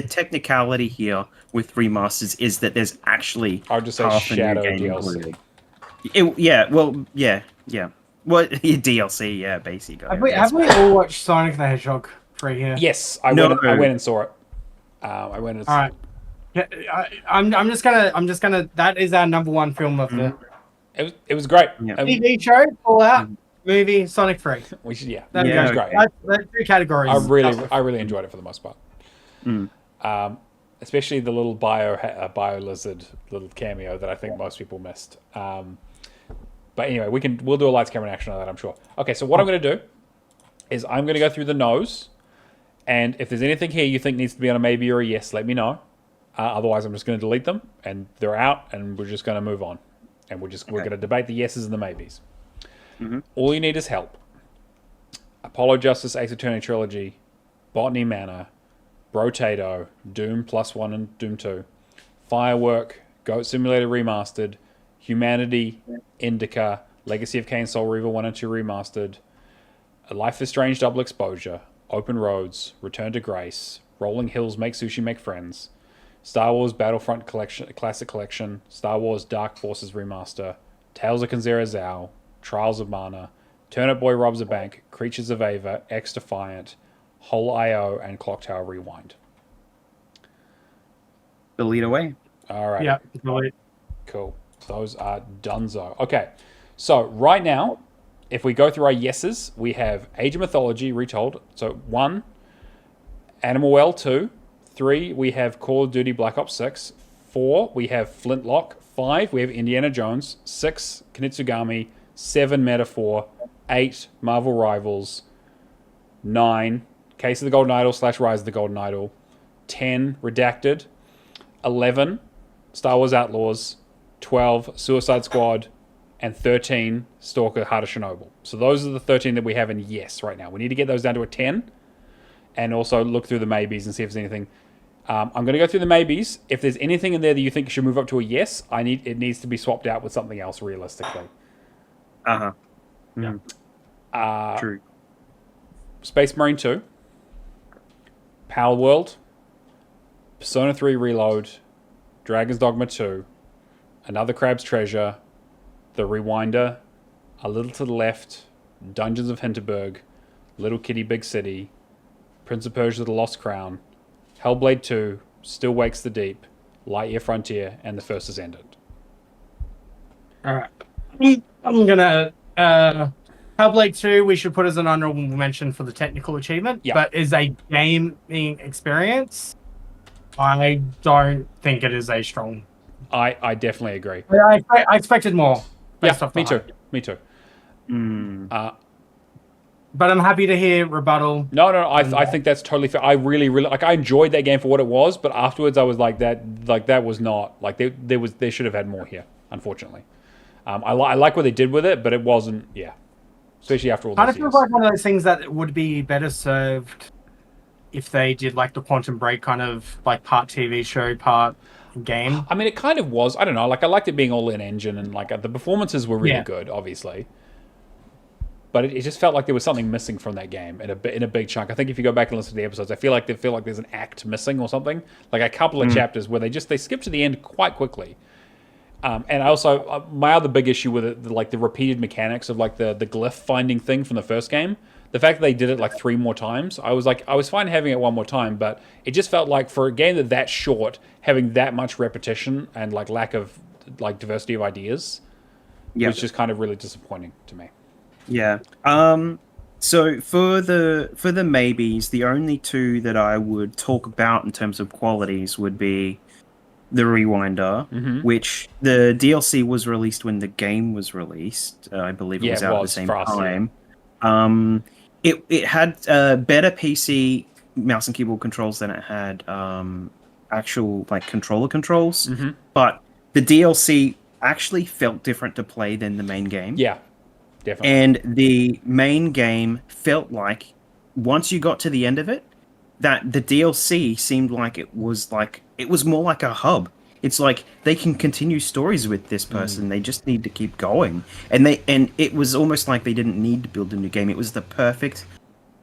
technicality here with remasters is that there's actually I would just say half a new Shadow game DLC. included. Yeah. Well, DLC, yeah, basically. Have we all watched Sonic the Hedgehog 3 here? Yes, I went and saw it. I went and All right. Yeah, I'm just gonna. That is our number one film of the it was great. Yeah. TV show. Fallout movie Sonic 3. We should, That Yeah, goes great. That's two categories. I really enjoyed it for the most part. Especially the little bio lizard little cameo that I think most people missed. But anyway, we'll do a lights, camera, and action on that, I'm sure. Okay, so what I'm going to do is I'm going to go through the no's, and if there's anything here you think needs to be on a maybe or a yes, let me know. Otherwise, I'm just going to delete them, and they're out, and we're just going to move on, and we're going to debate the yeses and the maybes. All you need is help. Apollo Justice Ace Attorney Trilogy, Botany Manor, Brotato, Doom +1 and Doom 2, Firework, Goat Simulator Remastered, Humanity, Indica, Legacy of Kain Soul Reaver 1 and 2 Remastered, A Life is Strange Double Exposure, Open Roads, Return to Grace, Rolling Hills Make Sushi Make Friends, Star Wars Battlefront Collection, Classic Collection, Star Wars Dark Forces Remaster, Tales of Kanzera Zao, Trials of Mana, Turnip Boy Robs a Bank, Creatures of Ava, X Defiant, Whole IO, and Clock Tower Rewind. Delete away. All right. Yeah. Delete. Cool. Those are donezo. Okay. So right now, if we go through our yeses, we have Age of Mythology retold. So 1, Animal Well 2. 3, we have Call of Duty Black Ops 6. 4, we have Flintlock. 5, we have Indiana Jones. 6, Kunitsugami. 7, Metaphor. 8, Marvel Rivals. 9, Case of the Golden Idol / Rise of the Golden Idol. 10, Redacted. 11, Star Wars Outlaws. 12, Suicide Squad. And 13, Stalker Heart of Chernobyl. So those are the 13 that we have in yes right now. We need to get those down to a 10. And also look through the maybes and see if there's anything. I'm going to go through the maybes. If there's anything in there that you think should move up to a yes, it needs to be swapped out with something else realistically. True. Space Marine 2, Power World, Persona 3 Reload, Dragon's Dogma 2, Another Crab's Treasure, The Rewinder, A Little to the Left, Dungeons of Hinterberg, Little Kitty Big City, Prince of Persia: The Lost Crown, Hellblade 2, Still Wakes the Deep, Lightyear Frontier, and The First Is Ended. All right. I'm gonna Hellblade 2 we should put as an honorable mention for the technical achievement, but as a gaming experience, I don't think it is a strong. I definitely agree. I expected more. Based off the me too. hype. Me too. But I'm happy to hear rebuttal. No, I think that's totally fair. I really I enjoyed that game for what it was, but afterwards I was like that was not like they should have had more here, unfortunately. I like what they did with it, but it wasn't, especially after all those years. Kind of feels like one of those things that would be better served if they did like the Quantum Break kind of like part TV show, part game. I mean, it kind of was. I don't know. Like, I liked it being all in engine, and like the performances were really good, obviously. But it just felt like there was something missing from that game in a big chunk. I think if you go back and listen to the episodes, I feel like there's an act missing or something, like a couple of chapters where they skip to the end quite quickly. And I also my other big issue with it, like the repeated mechanics of like the glyph finding thing from the first game. The fact that they did it like 3 more times, I was fine having it one more time, but it just felt like for a game that short, having that much repetition and like lack of like diversity of ideas was just kind of really disappointing to me. Yeah. So for the maybes, the only 2 that I would talk about in terms of qualities would be the Rewinder, which the DLC was released when the game was released. I believe it was out at the same time. It had better PC mouse and keyboard controls than it had actual like controller controls, but the DLC actually felt different to play than the main game. Yeah, definitely. And the main game felt like once you got to the end of it, that the DLC seemed like it was more like a hub. It's like they can continue stories with this person. They just need to keep going. And it was almost like they didn't need to build a new game. It was the perfect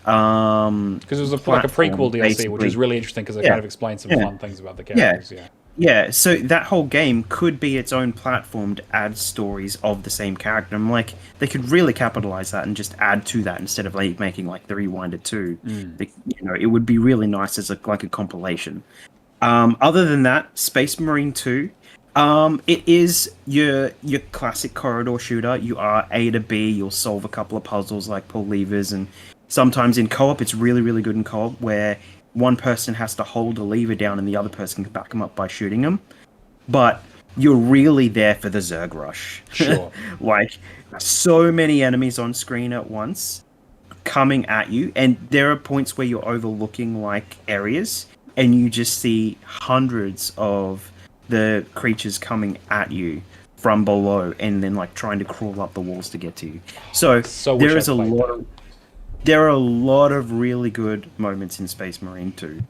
Because it was like a prequel DLC, basically. which is really interesting because it Yeah. kind of explains some Yeah. fun things about the characters. Yeah. Yeah, so that whole game could be its own platform to add stories of the same character. I'm like, they could really capitalize that and just add to that instead of like making like the Rewinder 2. It would be really nice as like a compilation. Other than that, Space Marine 2, it is your classic corridor shooter. You are A to B. You'll solve a couple of puzzles, like pull levers, and sometimes in co-op, it's really, really good in co-op where one person has to hold a lever down and the other person can back them up by shooting them. But you're really there for the Zerg rush. Sure. Like, so many enemies on screen at once coming at you, and there are points where you're overlooking like areas and you just see hundreds of the creatures coming at you from below and then like trying to crawl up the walls to get to you. So there is there are a lot of really good moments in Space Marine 2.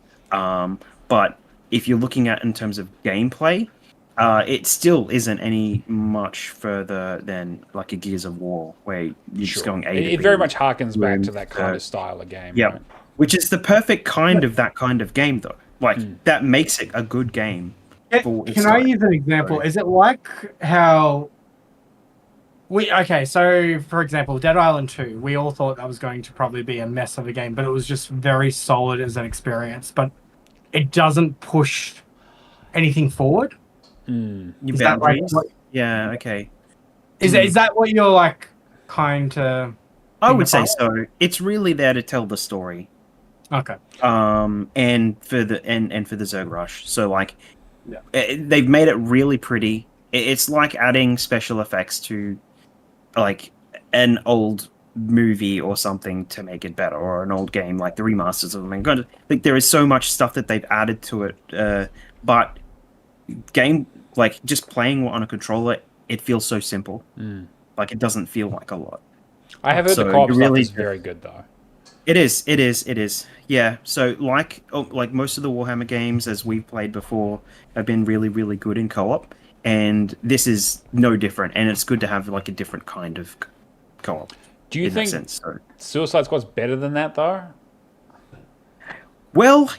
But if you're looking at in terms of gameplay, it still isn't any much further than like a Gears of War where you're just going A to B. It very much harkens back to that kind of style of game. Yeah, right? Which is the perfect kind of that kind of game, though. Like that makes it a good game. Can I use an example? Is it like how so for example, Dead Island 2, we all thought that was going to probably be a mess of a game, but it was just very solid as an experience, but it doesn't push anything forward. Your boundaries? Yeah, okay. Is that what you're like kind of I would say so. It's really there to tell the story. Okay. And for the Zerg Rush. So like they've made it really pretty. It's like adding special effects to like an old movie or something to make it better, or an old game like the remasters of them. And God, like there is so much stuff that they've added to it, but game like just playing on a controller, it feels so simple. Like it doesn't feel like a lot. I have heard the co-op stuff is very good though. It is. Yeah. So like most of the Warhammer games as we've played before have been really, really good in co-op. And this is no different, and it's good to have like a different kind of co-op. Do you think Suicide Squad's better than that, though? Well,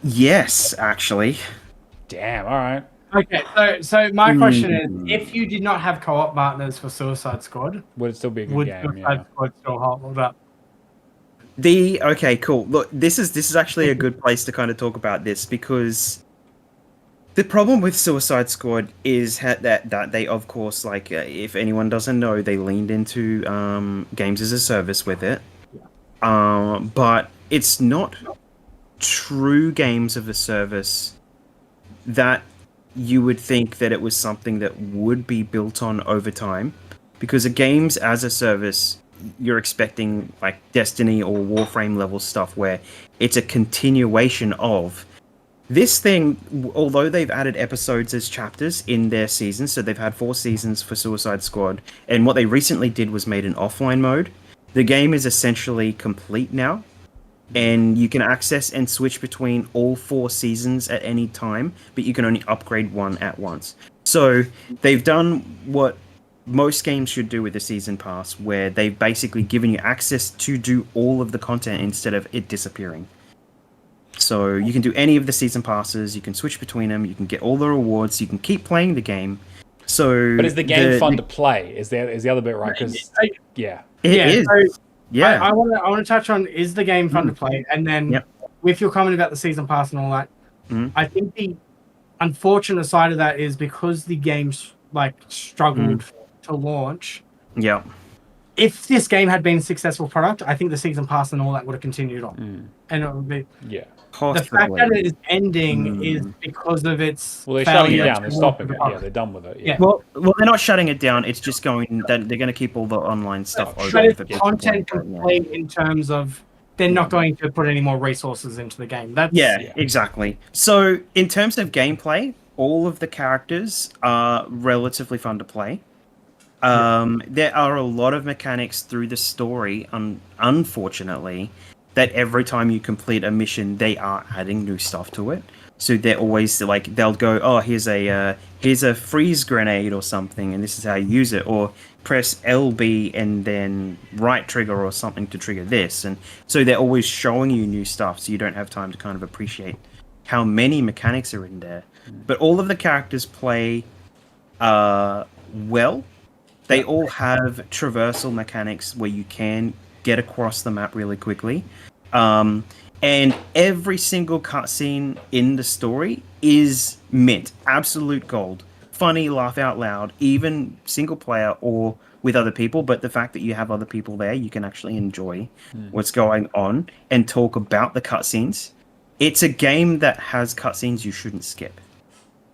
yes, actually. Damn. All right. Okay. So my question is, if you did not have co-op partners for Suicide Squad, would it still be a good game? Suicide Squad still hold up? Okay, cool. Look, this is actually a good place to kind of talk about this because the problem with Suicide Squad is that they, of course, like if anyone doesn't know, they leaned into games as a service with it. But it's not true games of a service that you would think that it was something that would be built on over time, because a games as a service, you're expecting like Destiny or Warframe level stuff where it's a continuation of this thing. Although they've added episodes as chapters in their seasons, so they've had 4 seasons for Suicide Squad, and what they recently did was made an offline mode. The game is essentially complete now, and you can access and switch between all 4 seasons at any time, but you can only upgrade one at once. So they've done what most games should do with the season pass, where they've basically given you access to do all of the content instead of it disappearing. So you can do any of the season passes, you can switch between them, you can get all the rewards, you can keep playing the game. So, but is the game fun to play? Is the other bit right? Because it is. So I want to touch on, is the game fun to play, and then with your comment about the season pass and all that, I think the unfortunate side of that is because the game's like struggled to launch. Yeah. If this game had been a successful product, I think the season pass and all that would have continued on, and it would be the fact that it is ending is because of its. Well, they're shutting it down. They're stopping it. Yeah, they're done with it. Yeah. Well, they're not shutting it down. It's just going. They're going to keep all the online stuff open. But it's content complete in terms of they're not going to put any more resources into the game. That's exactly. So in terms of gameplay, all of the characters are relatively fun to play. There are a lot of mechanics through the story, unfortunately, that every time you complete a mission, they are adding new stuff to it. So they're always like, they'll go, oh, here's a freeze grenade or something, and this is how you use it, or press LB and then right trigger or something to trigger this. And so they're always showing you new stuff, so you don't have time to kind of appreciate how many mechanics are in there. But all of the characters play well. They all have traversal mechanics where you can get across the map really quickly. And every single cutscene in the story is mint, absolute gold. Funny, laugh out loud, even single player or with other people. But the fact that you have other people there, you can actually enjoy what's going on and talk about the cutscenes. It's a game that has cutscenes you shouldn't skip.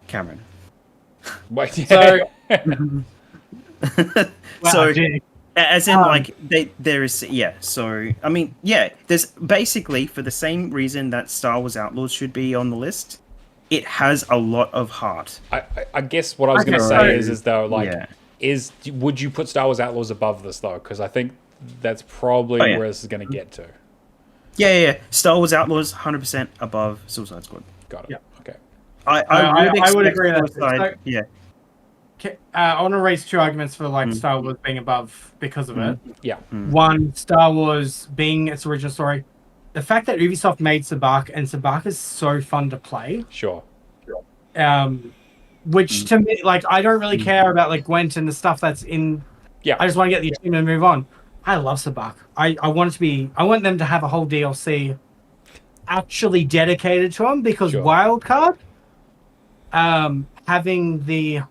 Cameron. Wait, So, So, Jake, as in, like, there is, yeah. So, I mean, yeah, there's basically, for the same reason that Star Wars Outlaws should be on the list, it has a lot of heart. I guess what I was going to Okay, say so- is though, like, Yeah. would you put Star Wars Outlaws above this though? Because I think that's probably Oh, yeah. where this is going to get to. Yeah. Star Wars Outlaws, 100% above Suicide Squad. Got it. Yeah. Okay. I would agree with that. Suicide, So- yeah. I want to raise two arguments for like Mm. Star Wars being above because of it. Yeah. One, Star Wars being its original story. The fact that Ubisoft made Sabak and Sabak is so fun to play. Sure. Which to me, like, I don't really care about like Gwent and the stuff that's in. Yeah. I just want to get the achievement and move on. I love Sabak. I want it to be. I want them to have a whole DLC actually dedicated to them because Sure. Wildcard, having the.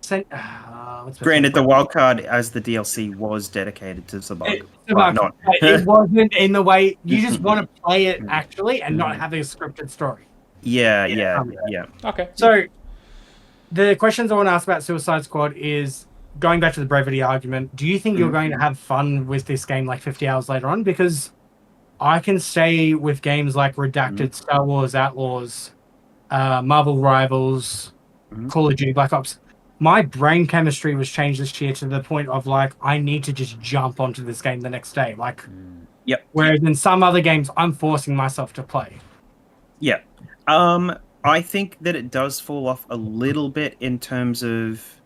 Granted, the wildcard as the DLC was dedicated to Sabak. It wasn't in the way you just want to play it actually and not have a scripted story. Yeah. Okay. So, the questions I want to ask about Suicide Squad is going back to the brevity argument. Do you think you're going to have fun with this game like 50 hours later on? Because I can stay with games like Redacted, Star Wars Outlaws, Marvel Rivals, Call of Duty Black Ops. My brain chemistry was changed this year to the point of like I need to just jump onto this game the next day. Like, whereas in some other games, I'm forcing myself to play. Yeah. I think that it does fall off a little bit in terms of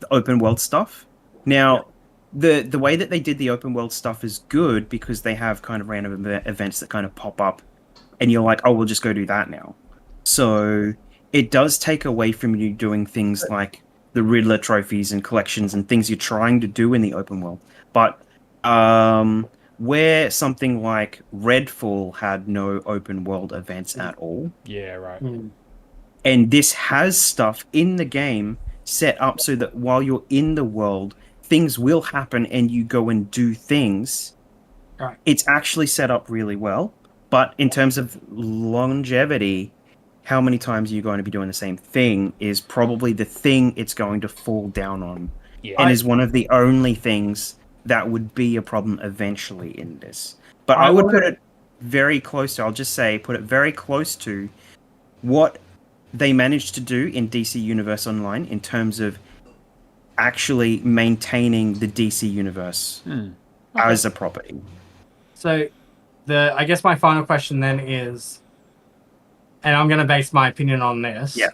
the open world stuff. Now, the way that they did the open world stuff is good because they have kind of random events that kind of pop up, and you're like, oh, we'll just go do that now. So it does take away from you doing things like the Riddler trophies and collections and things you're trying to do in the open world. But where something like Redfall had no open world events at all. Yeah, right. And this has stuff in the game set up so that while you're in the world, things will happen and you go and do things. Right. It's actually set up really well. But in terms of longevity, how many times are you going to be doing the same thing is probably the thing it's going to fall down on. Yeah. And is one of the only things that would be a problem eventually in this. But I would put it very close to, I'll just say, put it very close to what they managed to do in DC Universe Online in terms of actually maintaining the DC Universe as a property. So, I guess my final question then is, and I'm going to base my opinion on this. Yeah.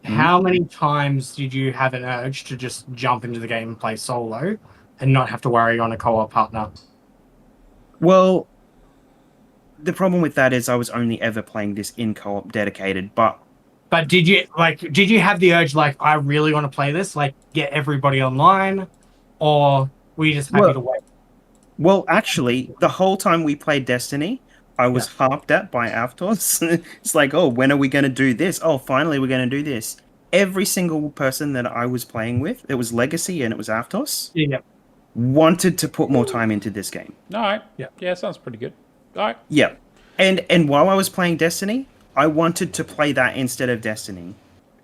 How many times did you have an urge to just jump into the game and play solo and not have to worry on a co-op partner? Well, the problem with that is I was only ever playing this in co-op dedicated, but did you have the urge, like, I really want to play this, like, get everybody online, or were you just happy to wait? Well, actually, the whole time we played Destiny, I was harped at by Avtos. It's like, oh, when are we going to do this? Oh, finally, we're going to do this. Every single person that I was playing with, it was Legacy and it was Avtos, wanted to put more time into this game. All right. Yeah, sounds pretty good. All right. Yeah. And while I was playing Destiny, I wanted to play that instead of Destiny.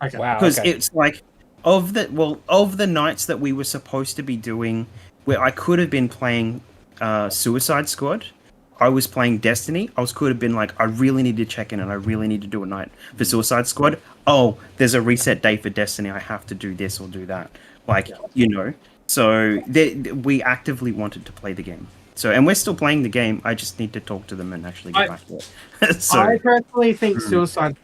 Okay. Wow. Because okay. it's like, of the nights that we were supposed to be doing, where I could have been playing Suicide Squad, I was playing Destiny. Could have been like, I really need to check in and I really need to do a night for Suicide Squad. Oh, there's a reset day for Destiny. I have to do this or do that. Like, you know. So we actively wanted to play the game. So, and we're still playing the game. I just need to talk to them and actually get back to it. So, I personally think Suicide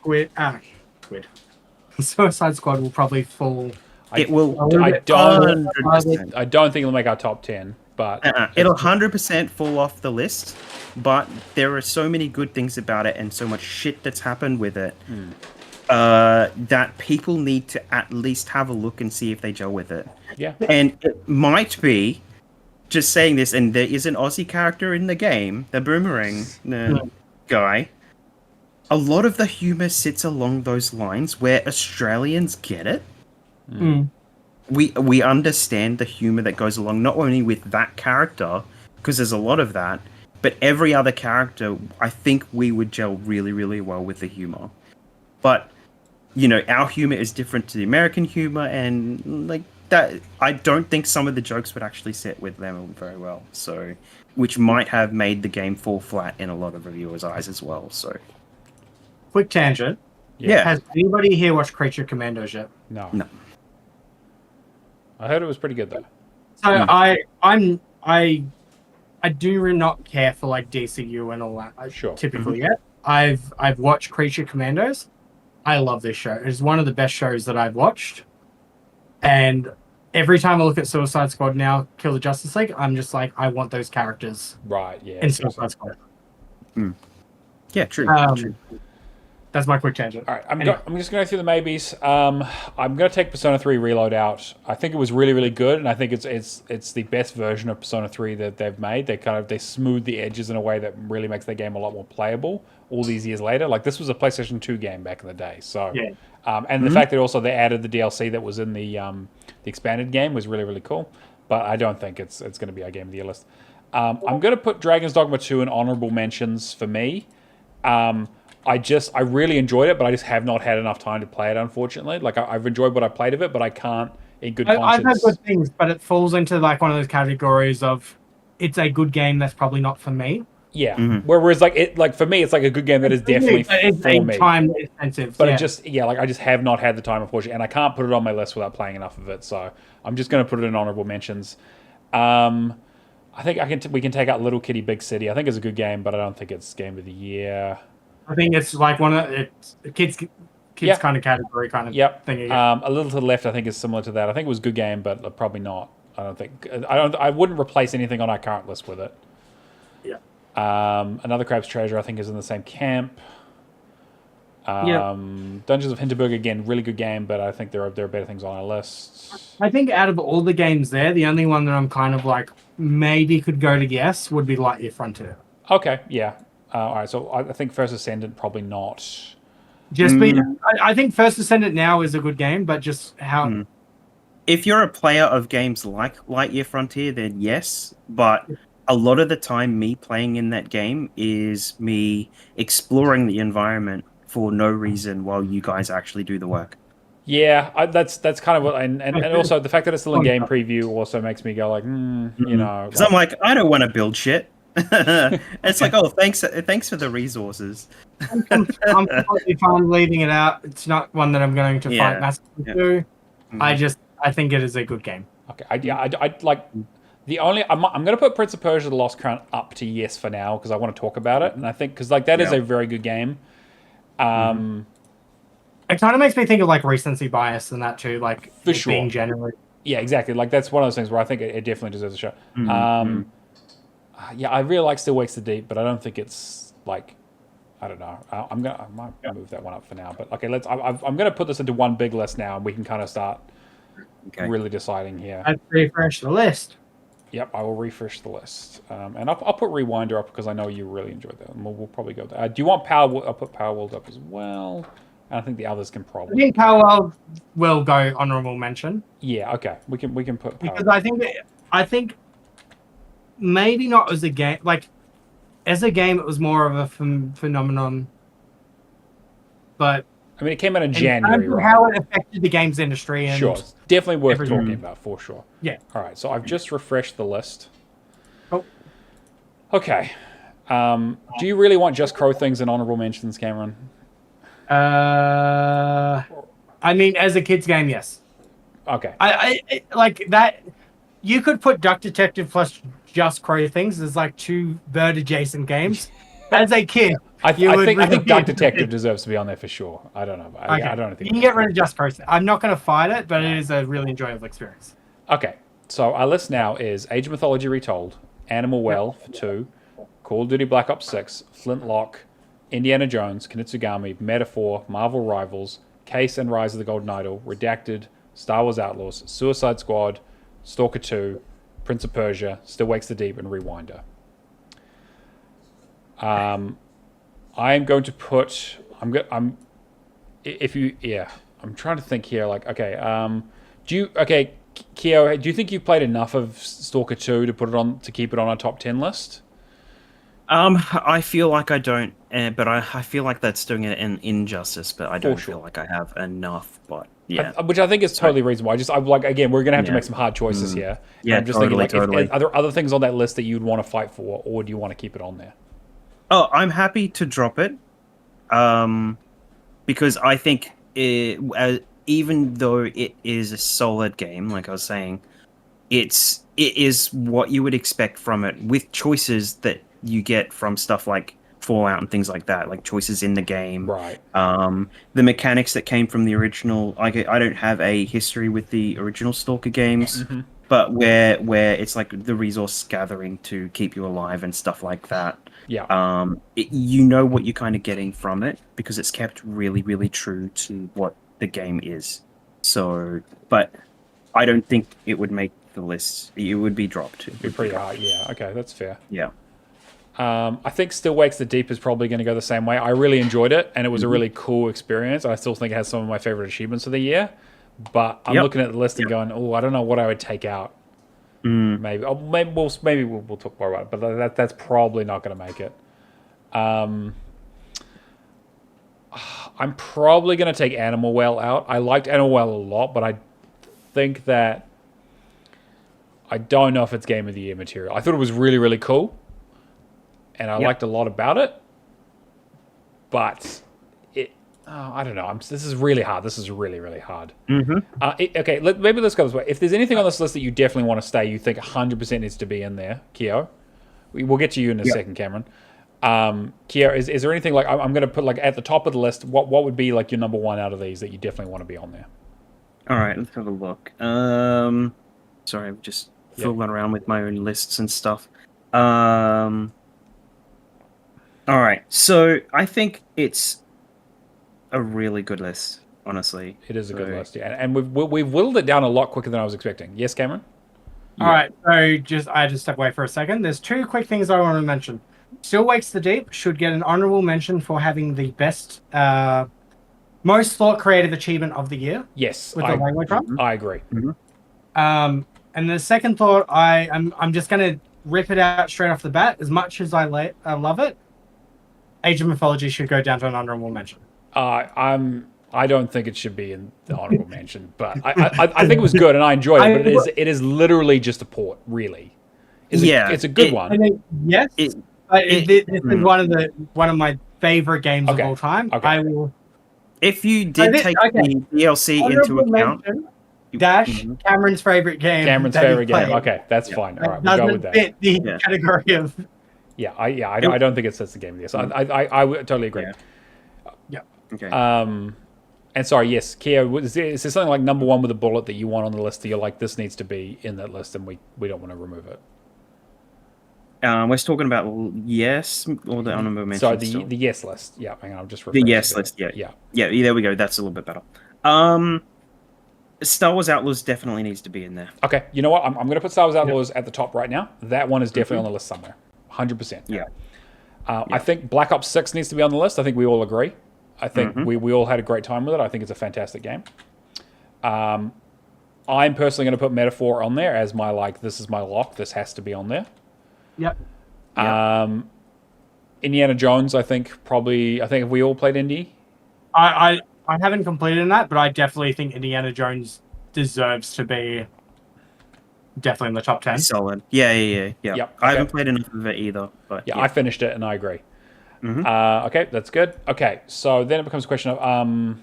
Squad will probably fall. it will. I don't. 100%. I don't think it'll make our top 10, but It'll 100% fall off the list. But there are so many good things about it, and so much shit that's happened with it, that people need to at least have a look and see if they gel with it. yeah, And it might be, just saying this, and there is an Aussie character in the game, the Boomerang guy. A lot of the humor sits along those lines where Australians get it. We understand the humor that goes along not only with that character, because there's a lot of that, but every other character. I think we would gel really, really well with the humor. But our humor is different to the American humor, and like that, I don't think some of the jokes would actually sit with them very well. So, which might have made the game fall flat in a lot of reviewers' eyes as well. So, Quick tangent. yeah. Has anybody here watched Creature Commandos yet? no. No. I heard it was pretty good though. So I do not care for like DCU and all that. Sure. Typically, yet I've watched Creature Commandos. I love this show. It's one of the best shows that I've watched. And every time I look at Suicide Squad now, Kill the Justice League, I'm just like, I want those characters Right. Yeah. in Suicide Squad. Yeah, true. True. That's my quick tangent. All right, I'm just going through the maybes. I'm going to take Persona 3 Reload out. I think it was really, really good, and I think it's the best version of Persona 3 that they've made. They smooth the edges in a way that really makes the game a lot more playable all these years later. Like, this was a PlayStation 2 game back in the day. So, Yeah. And the fact that also they added the DLC that was in the expanded game was really, really cool. But I don't think it's going to be our Game of the Year list. I'm going to put Dragon's Dogma 2 in honorable mentions for me. I really enjoyed it, but I just have not had enough time to play it, unfortunately. Like, I've enjoyed what I played of it, but I can't, in good conscience... I've had good things, but it falls into, like, one of those categories of, it's a good game that's probably not for me. Yeah. Whereas, for me, it's like a good game that is definitely for me. Time expensive. But I just have not had the time, unfortunately, and I can't put it on my list without playing enough of it, so I'm just going to put it in honorable mentions. I think we can take out Little Kitty Big City. I think it's a good game, but I don't think it's Game of the Year. I think it's like it's a kids kind of category kind of thing. A Little to the Left, I think, is similar to that. I think it was a good game, but probably not. I wouldn't replace anything on our current list with it. Yeah. Another Crab's Treasure, I think, is in the same camp. Dungeons of Hinterberg, again, really good game, but I think there are better things on our list. I think out of all the games there, the only one that I'm kind of like maybe could go to guess would be Lightyear Frontier. Okay, yeah. All right, so I think First Ascendant probably not. I think First Ascendant now is a good game, but just how. If you're a player of games like Lightyear Frontier, then yes. But a lot of the time, me playing in that game is me exploring the environment for no reason while you guys actually do the work. Yeah, that's kind of what, and also the fact that it's still in game preview also makes me go like, Because I'm like, I don't want to build shit. It's like, oh, thanks for the resources. I'm completely fine leaving it out. It's not one that I'm going to fight massively to. I think it is a good game. Okay, I like the only I'm going to put Prince of Persia: The Lost Crown up to yes for now because I want to talk about it, and I think because like that is a very good game. It kind of makes me think of like recency bias and that too, like for sure. Being generally. Yeah, exactly. Like that's one of those things where I think it definitely deserves a shot. Yeah, I really like Still Wakes the Deep, but I don't think it's like, I don't know. I might move that one up for now. But okay, I'm going to put this into one big list now, and we can kind of start really deciding here. I'd refresh the list. Yep, I will refresh the list, and I'll put Rewinder up because I know you really enjoyed that. And we'll probably go there. Do you want Power? I'll put Power World up as well. And I think the others can probably. I think Power World will go honorable mention. Yeah. Okay. We can put Power because I think. Maybe not as a game. Like, as a game, it was more of a phenomenon. But I mean, it came out in January, right? How it affected the games industry, and sure, it's definitely worth talking about for sure. Yeah. All right, so I've just refreshed the list. Oh. Okay. Do you really want Just Crow things in honorable mentions, Cameron? I mean, as a kids game, yes. Okay. I like that. You could put Duck Detective plus just crow things. There's like 2 bird adjacent games. As a kid, I think really Dark Detective deserves to be on there for sure. I don't know. Okay. I don't think you can get rid of just crow. I'm not going to fight it, but Yeah. it is a really enjoyable experience. Okay, so our list now is Age of Mythology Retold, Animal Well for 2, Call of Duty Black Ops 6, Flintlock, Indiana Jones, Kunitsugami, Metaphor, Marvel Rivals, Case and Rise of the Golden Idol, Redacted, Star Wars Outlaws, Suicide Squad, Stalker 2, Prince of Persia, Still Wakes the Deep, and Rewinder. I am going to put. I'm trying to think here. Like, okay. Keo, do you think you've played enough of Stalker 2 to put it on to keep it on our top 10 list? I feel like I don't, but I feel like that's doing it an injustice. But I don't feel like I have enough. But yeah, Which I think is totally reasonable. I'm like, again, we're gonna have to make some hard choices here. Yeah, I'm just thinking, like, are there other things on that list that you'd want to fight for, or do you want to keep it on there? Oh, I'm happy to drop it, because I think even though it is a solid game, like I was saying, it is what you would expect from it, with choices that you get from stuff like Fallout and things like that, like choices in the game. Right. The mechanics that came from the original. I don't have a history with the original Stalker games, but where it's like the resource gathering to keep you alive and stuff like that. Yeah. You know what you're kind of getting from it because it's kept really, really true to what the game is. So, but I don't think it would make the list. It would be dropped. It'd be pretty hard. Yeah. Okay, that's fair. Yeah. I think Still Wakes the Deep is probably going to go the same way. I really enjoyed it, and it was a really cool experience. I still think it has some of my favorite achievements of the year. But I'm looking at the list and going, oh, I don't know what I would take out. Maybe we'll talk more about it, but that's probably not going to make it. I'm probably going to take Animal Well out. I liked Animal Well a lot, but I think that I don't know if it's Game of the Year material. I thought it was really, really cool, and I liked a lot about it, but I don't know. This is really hard. This is really, really hard. Okay, maybe let's go this way. If there's anything on this list that you definitely want to stay, you think 100% needs to be in there, Keo. We'll get to you in a second, Cameron. Keo, is there anything like I'm going to put like at the top of the list? What would be like your number one out of these that you definitely want to be on there? All right, let's have a look. Sorry, I'm just fooling around with my own lists and stuff. All right, so I think it's a really good list, honestly. It is a good list, yeah, and we've whittled it down a lot quicker than I was expecting. Yes, Cameron? All right, so I just step away for a second. There's 2 quick things I want to mention. Still Wakes the Deep should get an honorable mention for having the best, most thought creative achievement of the year. Yes, with the language drop. I agree. And the second thought, I'm just going to rip it out straight off the bat. As much as I love it, Age of Mythology should go down to an honorable mention. I don't think it should be in the honorable mention, but I think it was good and I enjoyed it. But it is literally just a port, really. It's a good one. I mean, yes, this is one of my favorite games of all time. Okay. I will. If you did take the DLC into account, Cameron's favorite game. Cameron's favorite game. Okay, that's fine. All right, we'll go with that. Fit the category of. I don't think it sets the game of the year. So I would totally agree. Yeah. Okay. And sorry, yes, Keo, is there something like number one with a bullet that you want on the list that you're like, this needs to be in that list and we don't want to remove it? We're talking about yes or the honorable mention. Sorry, the yes list. Yeah, hang on, I'm just the yes list. Yeah. There we go. That's a little bit better. Star Wars Outlaws definitely needs to be in there. Okay, you know what? I'm going to put Star Wars Outlaws at the top right now. That one is definitely on the list somewhere, 100%. Yeah. I think Black Ops 6 needs to be on the list. I think we all agree. I think we all had a great time with it. I think it's a fantastic game. I'm personally going to put Metaphor on there as my this is my lock. This has to be on there. Yep. Indiana Jones, I think if we all played Indy. I haven't completed that, but I definitely think Indiana Jones deserves to be definitely in the top 10. Solid. Yeah. Yep. I haven't played enough of it either, but I finished it and I agree. Okay, that's good. Okay, so then it becomes a question of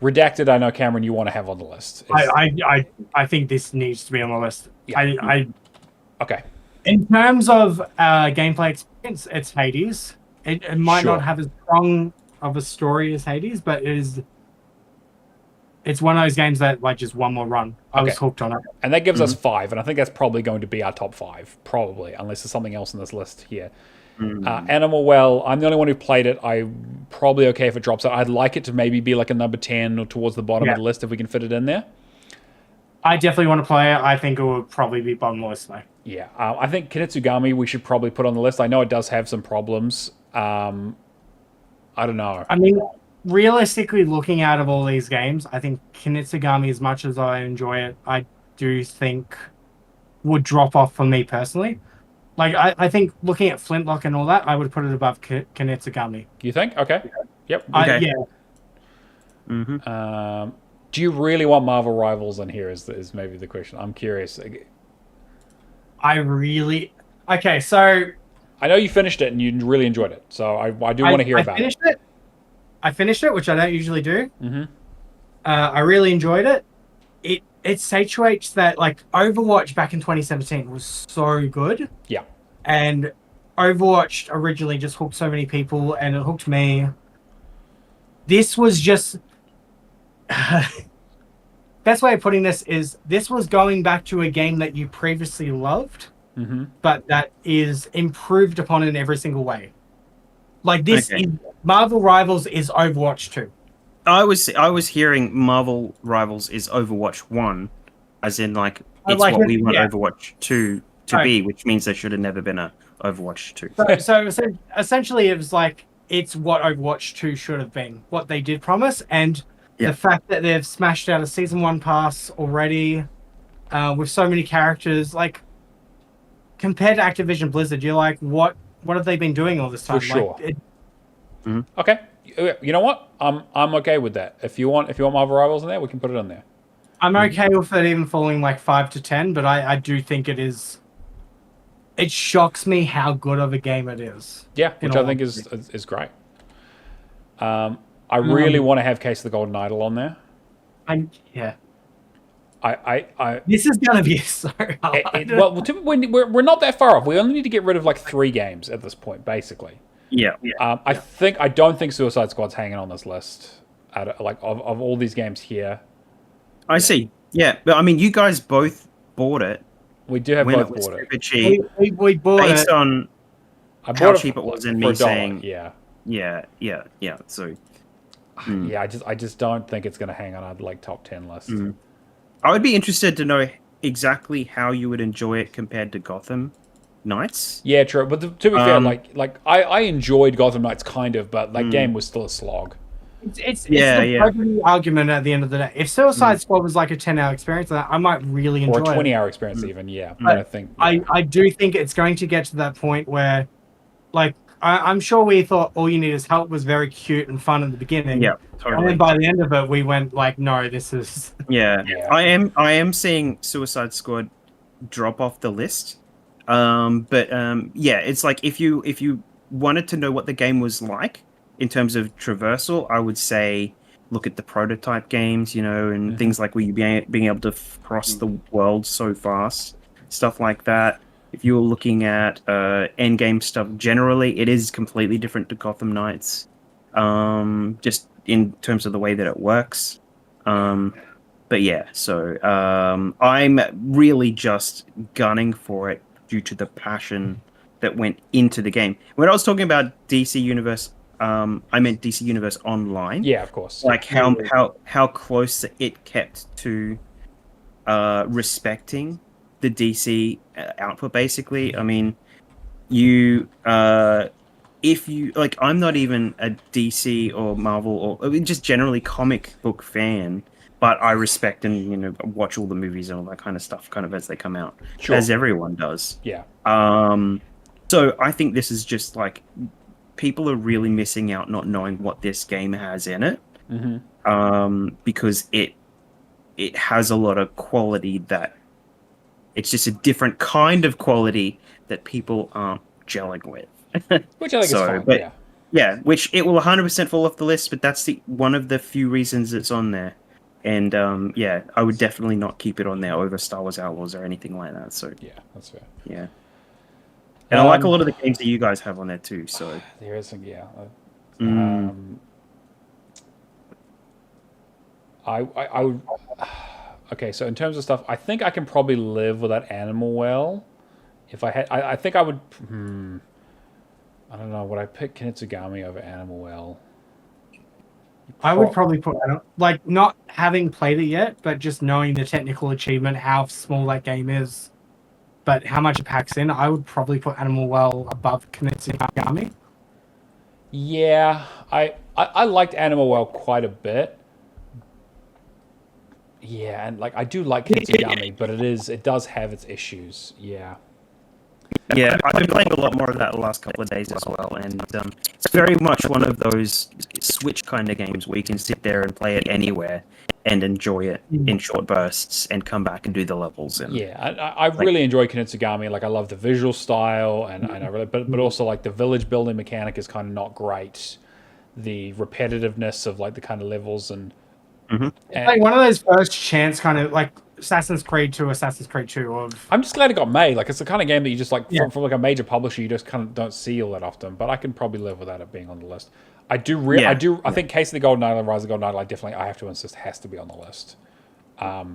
Redacted. I know, Cameron, you want to have on the list. I think this needs to be on the list. Yeah. I Okay. In terms of gameplay experience, it's Hades. It might Sure. not have as strong of a story as Hades, but it's one of those games that like just one more run. I was Okay. hooked on it. And that gives us 5, and I think that's probably going to be our top 5, probably, unless there's something else in this list here. Animal Well, I'm the only one who played it. I'm probably okay if it drops out. I'd like it to maybe be like a number 10 or towards the bottom of the list if we can fit it in there. I definitely want to play it. I think it would probably be bottom of the list though. Yeah, I think Kinetsugami we should probably put on the list. I know it does have some problems. I don't know. I mean, realistically, looking out of all these games, I think Kinetsugami, as much as I enjoy it, I do think would drop off for me personally. Like, I think looking at Flintlock and all that, I would put it above Kinetsugami. You think? Okay. Yep. Okay. Yeah. Do you really want Marvel Rivals in here? Is maybe the question. I'm curious. Okay, so I know you finished it and you really enjoyed it, so I do want to hear about it. I finished it, which I don't usually do. I really enjoyed it. It saturates that, like, Overwatch back in 2017 was so good. Yeah. And Overwatch originally just hooked so many people, and it hooked me. This was just... Best way of putting this was going back to a game that you previously loved, but that is improved upon in every single way. Like this, Marvel Rivals is Overwatch 2. I was hearing Marvel Rivals is Overwatch 1, as in like it's like what we want Overwatch 2 to be, which means there should have never been a Overwatch 2. So essentially, it was like it's what Overwatch 2 should have been, what they did promise, and the fact that they've smashed out a season 1 pass already with so many characters, like compared to Activision Blizzard, you're like, what have they been doing all this time? For sure. Like, Okay. You know what? I'm okay with that. If you want Marvel Rivals in there, we can put it in there. I'm okay with it even falling like 5 to 10, but I do think it is. It shocks me how good of a game it is. Yeah, which I think is great. I really want to have Case of the Golden Idol on there. This is gonna be so hard. We're not that far off. We only need to get rid of like 3 games at this point, basically. I don't think Suicide Squad's hanging on this list. Of all these games here. I see. Yeah, but I mean, you guys both bought it. We do have both bought it. Cheap, we bought based it on how cheap it was, and me saying, yeah. So, I just don't think it's going to hang on our like top 10 list. I would be interested to know exactly how you would enjoy it compared to Gotham Knights. Yeah, true. But to be fair, I enjoyed Gotham Knights kind of, but that game was still a slog. It's the argument at the end of the day. If Suicide Squad was like a 10-hour experience, I might really enjoy it. Or a 20-hour experience even, I do think it's going to get to that point where, like, I'm sure we thought All You Need Is Help was very cute and fun in the beginning. Yeah, totally. And then by the end of it, we went like, no, this is... Yeah. I am seeing Suicide Squad drop off the list. It's like if you wanted to know what the game was like in terms of traversal, I would say look at the prototype games, and things like where you being able to cross the world so fast, stuff like that. If you were looking at end game stuff, generally it is completely different to Gotham Knights, just in terms of the way that it works. But yeah, so I'm really just gunning for it due to the passion that went into the game. When I was talking about DC Universe, I meant DC Universe Online. Yeah, of course. Like how close it kept to respecting the DC output, basically. I mean, if you like, I'm not even a DC or Marvel or just generally comic book fan, but I respect and watch all the movies and all that kind of stuff, kind of as they come out, as everyone does. Yeah. So I think this is just like people are really missing out not knowing what this game has in it, because it has a lot of quality that it's just a different kind of quality that people aren't gelling with. Which I think is fine. But, yeah, which it will 100% fall off the list, but that's one of the few reasons it's on there. And I would definitely not keep it on there over Star Wars Outlaws or anything like that. So yeah, that's fair. Yeah. And I like a lot of the games that you guys have on there too. So there is, yeah. Mm. I would. Okay, so in terms of stuff, I think I can probably live without Animal Well. If I had, I think I would. I don't know. Would I pick Kinitsugami over Animal Well? I would probably put like not having played it yet, but just knowing the technical achievement, how small that game is, but how much it packs in. I would probably put Animal Well above Kinitsugami. Yeah, I liked Animal Well quite a bit. Yeah, and like I do like Kinitsugami, but it does have its issues. Yeah. Yeah, I've been playing a lot more of that the last couple of days as well, and it's very much one of those Switch kind of games where you can sit there and play it anywhere and enjoy it in short bursts and come back and do the levels. And yeah, I really enjoy Kinitsugami. Like I love the visual style, and I really, but also like the village building mechanic is kind of not great. The repetitiveness of like the kind of levels and It's like one of those first chance kind of like Assassin's Creed 2, Assassin's Creed 2 of. I'm just glad it got made. Like it's the kind of game that you just like from like a major publisher, you just kind of don't see all that often. But I can probably live without it being on the list. I think Case of the Golden Idol and Rise of the Golden Idol, I have to insist has to be on the list. I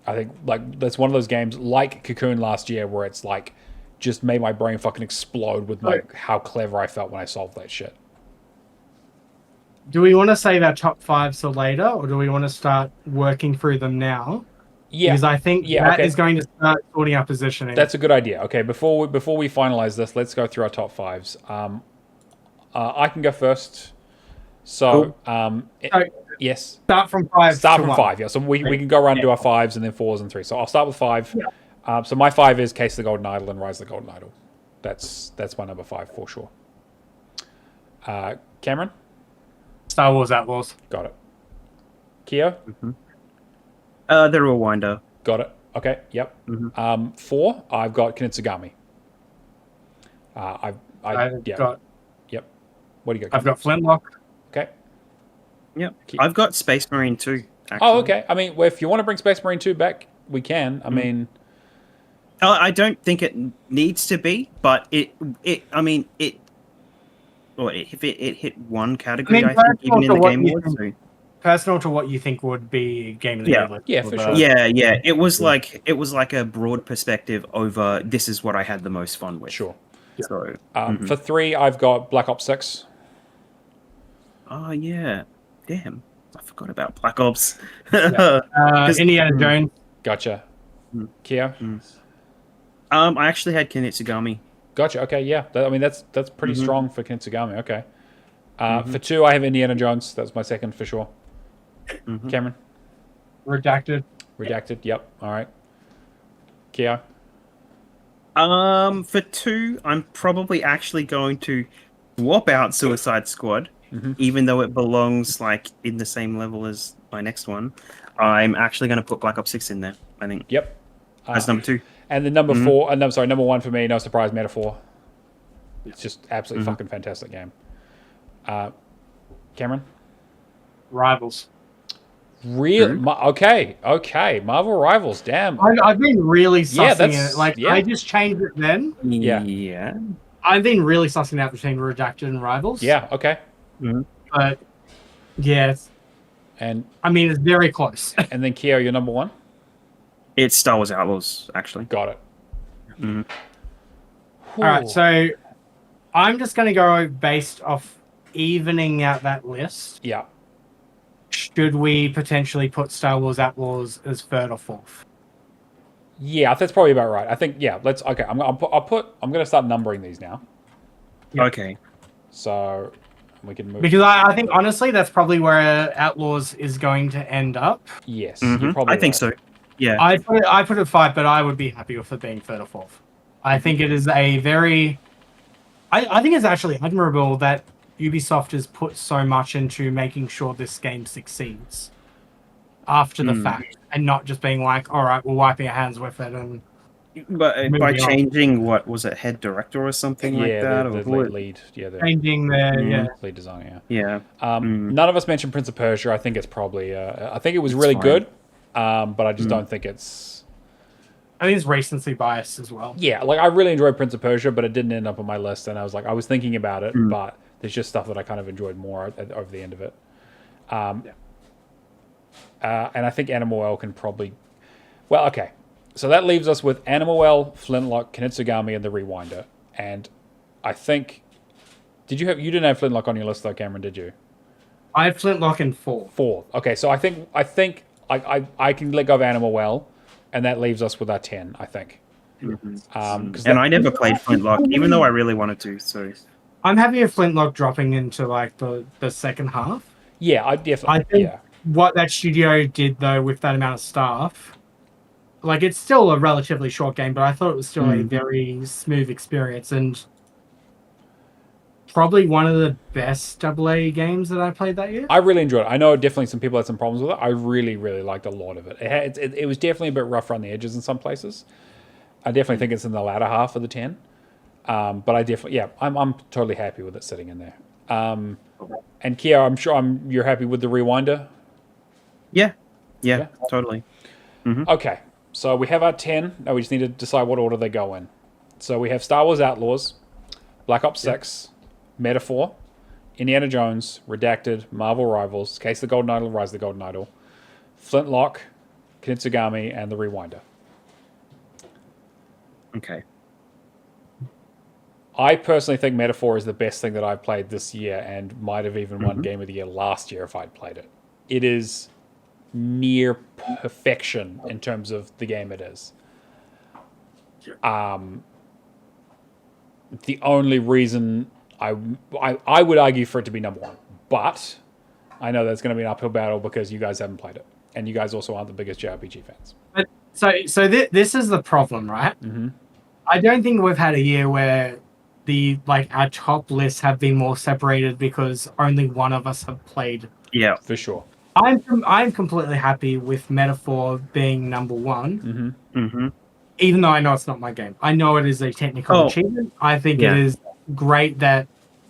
think like that's one of those games like Cocoon last year where it's like just made my brain fucking explode with like how clever I felt when I solved that shit. Do we want to save our top 5 till later, or do we want to start working through them now? Yeah, because I think that is going to start sorting our positioning. That's a good idea. Okay, before we finalize this, let's go through our top 5s. I can go first. So, yes. Start from 5. Start from 5. Yeah. So we can go around and do our 5s and then 4s and 3s. So I'll start with 5. Yeah. So my 5 is Case of the Golden Idol and Rise of the Golden Idol. That's my number 5 for sure. Cameron. Star Wars Outlaws. Got it. Keo. The Rewinder. Got it. Okay. Yep. 4. I've got Kinitsugami. I've got. Yep. What do you got? I've got Flintlock. Okay. Yep. I've got Space Marine 2. Actually. Oh, okay. I mean, well, if you want to bring Space Marine 2 back, we can. I mean, I don't think it needs to be, but if it hit one category, I think even in the Game Awards. Personal to what you think would be Game of the Year. Yeah, for sure. Yeah. It was like a broad perspective over this is what I had the most fun with. Sure. So for 3, I've got Black Ops 6. Oh yeah, damn! I forgot about Black Ops. Indiana Jones. Gotcha. Kia. I actually had Kinitsugami. Gotcha. Okay, yeah. That's pretty strong for Kinitsugami. Okay. For 2, I have Indiana Jones. That's my second for sure. Cameron. Redacted. Yep. All right. Kia. For 2, I'm probably actually going to swap out Suicide Squad, even though it belongs like in the same level as my next one. I'm actually going to put Black Ops 6 in there. I think. Yep. As number 2. And then number 4. Number 1 for me. No surprise, Metaphor. It's just absolutely fucking fantastic game. Cameron. Rivals. Real okay. Marvel Rivals. Damn. I've been really sussing it. Like I just changed it then. Yeah. I've been really sussing out between Redacted and Rivals. Yeah. Okay. But yeah, and I mean it's very close. And then Keo, your number 1. It's Star Wars Outlaws, actually. Got it. All right, so I'm just going to go based off evening out that list. Yeah. Should we potentially put Star Wars Outlaws as 3rd or 4th? Yeah, that's probably about right. I think let's. Okay, I'm going to start numbering these now. Yep. Okay. So we can move. Because I think honestly that's probably where Outlaws is going to end up. Yes, you're probably I think right. so. Yeah. I put it 5, but I would be happy with it being 3rd or 4th. I think it is a very. I think it's actually admirable that Ubisoft has put so much into making sure this game succeeds after the fact, and not just being like, all right, we're wiping our hands with it. And but by changing what was it, head director or something like that, the lead, changing their lead designer. Yeah. None of us mentioned Prince of Persia. I think it's probably. I think it was really good, but I just don't think it's. I think it's recency bias as well. Yeah, like I really enjoyed Prince of Persia, but it didn't end up on my list, and I was like, I was thinking about it, but there's just stuff that I kind of enjoyed more over the end of it. And I think Animal Well can probably. Well, okay, so that leaves us with Animal Well, Flintlock, Kinitsugami, and the Rewinder. And I think, you didn't have Flintlock on your list though, Cameron? Did you? I have Flintlock in 4. 4. Okay, so I think I can let go of Animal Well, and that leaves us with our 10. I think. And I never played Flintlock, even though I really wanted to. So I'm happy with Flintlock dropping into like the second half. Yeah, I definitely. I think what that studio did though with that amount of staff, like it's still a relatively short game, but I thought it was still a very smooth experience and probably one of the best AA games that I played that year. I really enjoyed it. I know definitely some people had some problems with it. I really, really liked a lot of it. It was definitely a bit rough around the edges in some places. I definitely think it's in the latter half of the 10. But I definitely, I'm totally happy with it sitting in there. And Kia, I'm sure you're happy with the Rewinder? Yeah, totally. Okay, so we have our 10. Now we just need to decide what order they go in. So we have Star Wars Outlaws, Black Ops 6, Metaphor, Indiana Jones, Redacted, Marvel Rivals, Case of the Golden Idol, Rise of the Golden Idol, Flintlock, Kinitsugami, and the Rewinder. Okay. I personally think Metaphor is the best thing that I've played this year and might have even won Game of the Year last year if I'd played it. It is near perfection in terms of the game it is. The only reason I would argue for it to be number 1, but I know that's going to be an uphill battle because you guys haven't played it, and you guys also aren't the biggest JRPG fans. But this is the problem, right? I don't think we've had a year where our top lists have been more separated because only one of us have played. Yeah, for sure. I'm completely happy with Metaphor being number 1. Even though I know it's not my game. I know it is a technical achievement. I think it is great that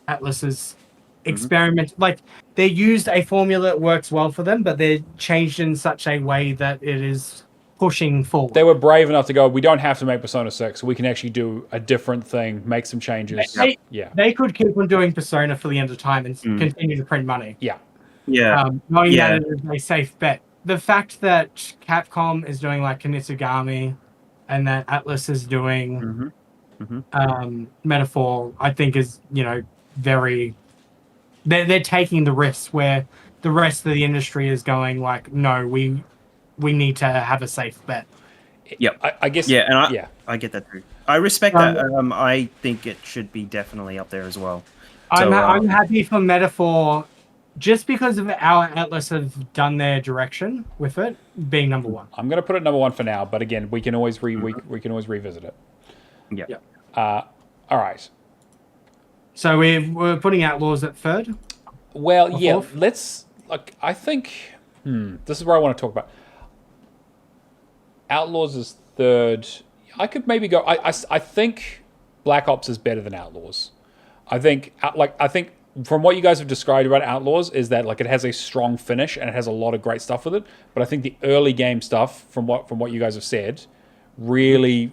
Atlas is experiment. Like they used a formula that works well for them, but they're changed in such a way that it is pushing forward. They were brave enough to go, we don't have to make Persona 6. We can actually do a different thing, make some changes. They could keep on doing Persona for the end of time and continue to print money. Knowing that it is a safe bet. The fact that Capcom is doing like Kinitsugami and that Atlas is doing Metaphor, I think is, very... They're taking the risks where the rest of the industry is going like, no, we need to have a safe bet. I guess. Yeah, and I get that too. I respect that. I think it should be definitely up there as well. I'm happy for Metaphor just because of our Atlas have done their direction with it being number 1. I'm going to put it number 1 for now, but again, we can always we can always revisit it. Yeah. All right. So we're putting Outlaws at 3rd. Well, or yeah. 4th? Let's. Like, I think. This is where I want to talk about. Outlaws is 3rd. I could maybe go. I think Black Ops is better than Outlaws. I think from what you guys have described about Outlaws is that like it has a strong finish and it has a lot of great stuff with it. But I think the early game stuff from what you guys have said really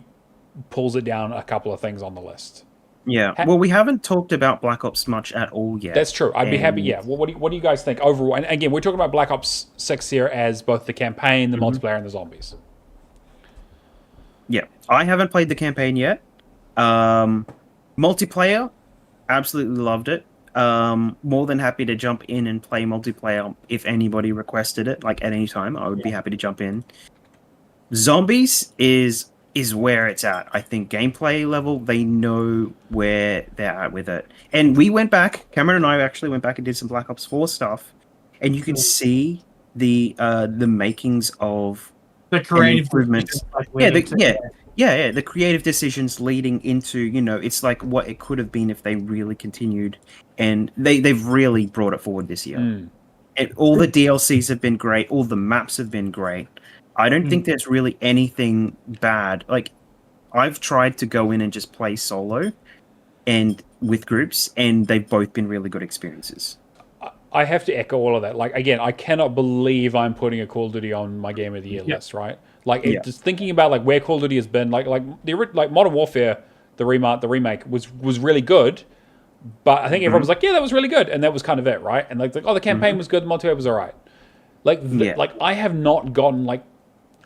pulls it down a couple of things on the list. Yeah. Well, we haven't talked about Black Ops much at all yet. That's true. I'd be happy. Yeah. Well, what do you guys think overall? And again, we're talking about Black Ops 6 here as both the campaign, the multiplayer, and the zombies. Yeah, I haven't played the campaign yet. Multiplayer, absolutely loved it. More than happy to jump in and play multiplayer if anybody requested it, like at any time. I would be happy to jump in. Zombies is where it's at. I think gameplay level, they know where they're at with it. And we went back, Cameron and I actually went back and did some Black Ops 4 stuff, and you can see the makings of the creative improvements. The creative decisions leading into, it's like what it could have been if they really continued, and they've really brought it forward this year. And all the DLCs have been great, all the maps have been great. I don't think there's really anything bad. Like, I've tried to go in and just play solo and with groups, and they've both been really good experiences. I have to echo all of that. Like again, I cannot believe I'm putting a Call of Duty on my Game of the Year list, right? Like just thinking about like where Call of Duty has been, like Modern Warfare, the remake was really good, but I think everyone was like, yeah, that was really good, and that was kind of it, right? And like oh, the campaign was good, the multiplayer was alright. Like I have not gotten like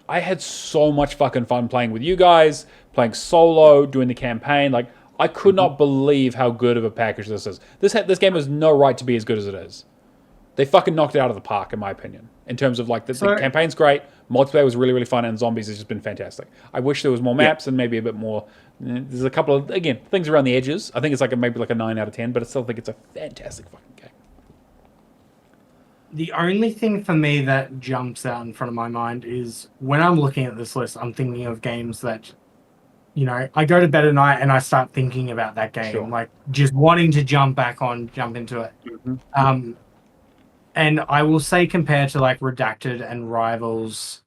I had so much fucking fun playing with you guys, playing solo, doing the campaign. Like I could not believe how good of a package this is. This game has no right to be as good as it is. They fucking knocked it out of the park, in my opinion. In terms of like the campaign's great, multiplayer was really fun, and zombies has just been fantastic. I wish there was more maps and maybe a bit more. There's a couple of things around the edges. I think it's like maybe like a 9 out of 10, but I still think it's a fantastic fucking game. The only thing for me that jumps out in front of my mind is when I'm looking at this list, I'm thinking of games that, I go to bed at night and I start thinking about that game, like just wanting to jump into it. And I will say compared to like Redacted and Rivals,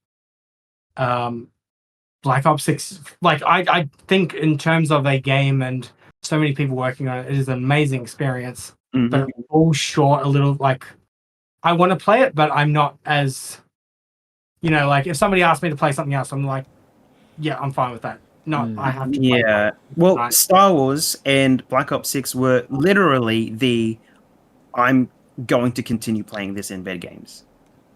Black Ops 6, like I think in terms of a game and so many people working on it, it is an amazing experience, but it falls short a little. Like I want to play it, but I'm not as, like if somebody asked me to play something else, I'm like, yeah, I'm fine with that. I have to play Yeah. Well, Star Wars and Black Ops 6 were literally I'm going to continue playing this in bed games.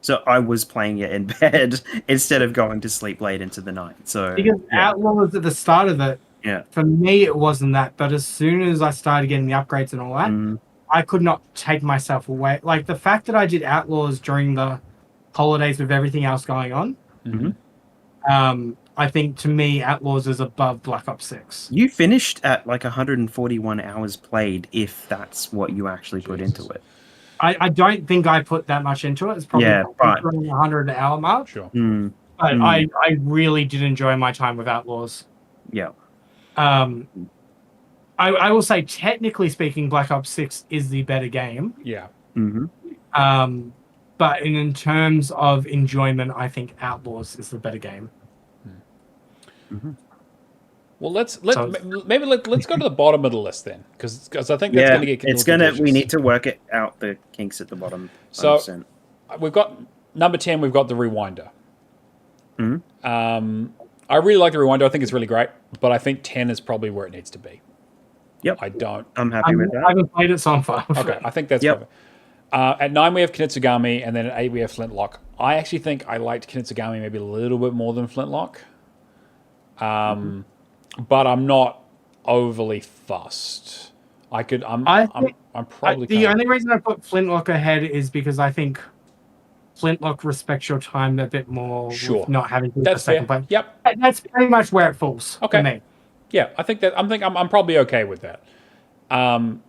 So I was playing it in bed instead of going to sleep late into the night. So because Outlaw was at the start of it. Yeah. For me, it wasn't that. But as soon as I started getting the upgrades and all that, I could not take myself away. Like the fact that I did Outlaws during the holidays with everything else going on. I think to me, Outlaws is above Black Ops 6. You finished at like 141 hours played, if that's what you actually put into it. I don't think I put that much into it. It's probably around the 100-hour mark. Sure. But I really did enjoy my time with Outlaws. Yeah. I will say, technically speaking, Black Ops 6 is the better game. Yeah. But in terms of enjoyment, I think Outlaws is the better game. Well, let's go to the bottom of the list then, because I think that's going to get it's we need to work it out, the kinks at the bottom. 100%. So we've got number 10. We've got the Rewinder. I really like the Rewinder. I think it's really great, but I think 10 is probably where it needs to be. Yep. I'm happy with that. I haven't played it so far. Okay, I think that's perfect. At 9 we have Kinitsugami, and then at 8 we have Flintlock. I actually think I liked Kinitsugami maybe a little bit more than Flintlock. But I'm not overly fussed. I'm probably the only reason I put Flintlock ahead is because I think Flintlock respects your time a bit more. With not having to that's fair. Play. Yep, that's pretty much where it falls. Okay. For me. Yeah, I think I'm probably okay with that.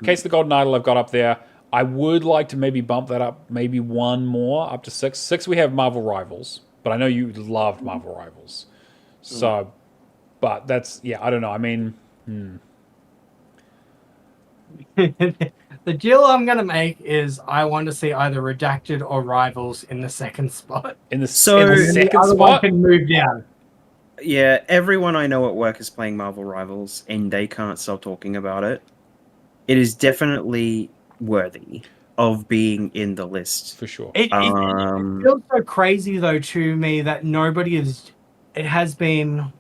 Case of the Golden Idol I've got up there. I would like to maybe bump that up maybe one more up to 6. 6 we have Marvel Rivals, but I know you loved Marvel Rivals, so. But that's I don't know. I mean, the deal I'm gonna make is I want to see either Redacted or Rivals in the second spot. In the second spot, one can move down. Yeah, everyone I know at work is playing Marvel Rivals, and they can't stop talking about it. It is definitely worthy of being in the list for sure. It feels so crazy though to me that nobody is. It has been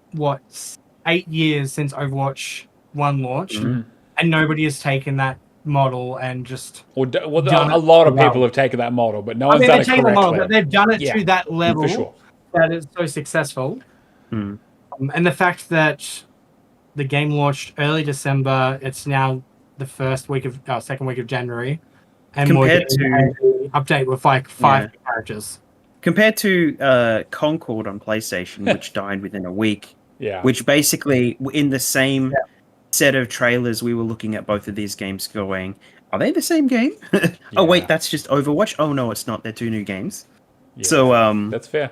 8 years since Overwatch 1 launched, and nobody has taken that model and just a lot of people have taken that model, but no one's done it correctly. Model, but they've done it to that level for sure. That is so successful. And the fact that the game launched early December, it's now the second week of January, and compared to an update with like 5 characters. Compared to Concord on PlayStation, which died within a week. Yeah. Which basically, in the same set of trailers, we were looking at both of these games going, are they the same game? Oh, wait, that's just Overwatch? Oh, no, it's not. They're 2 new games. Yeah, so, that's fair.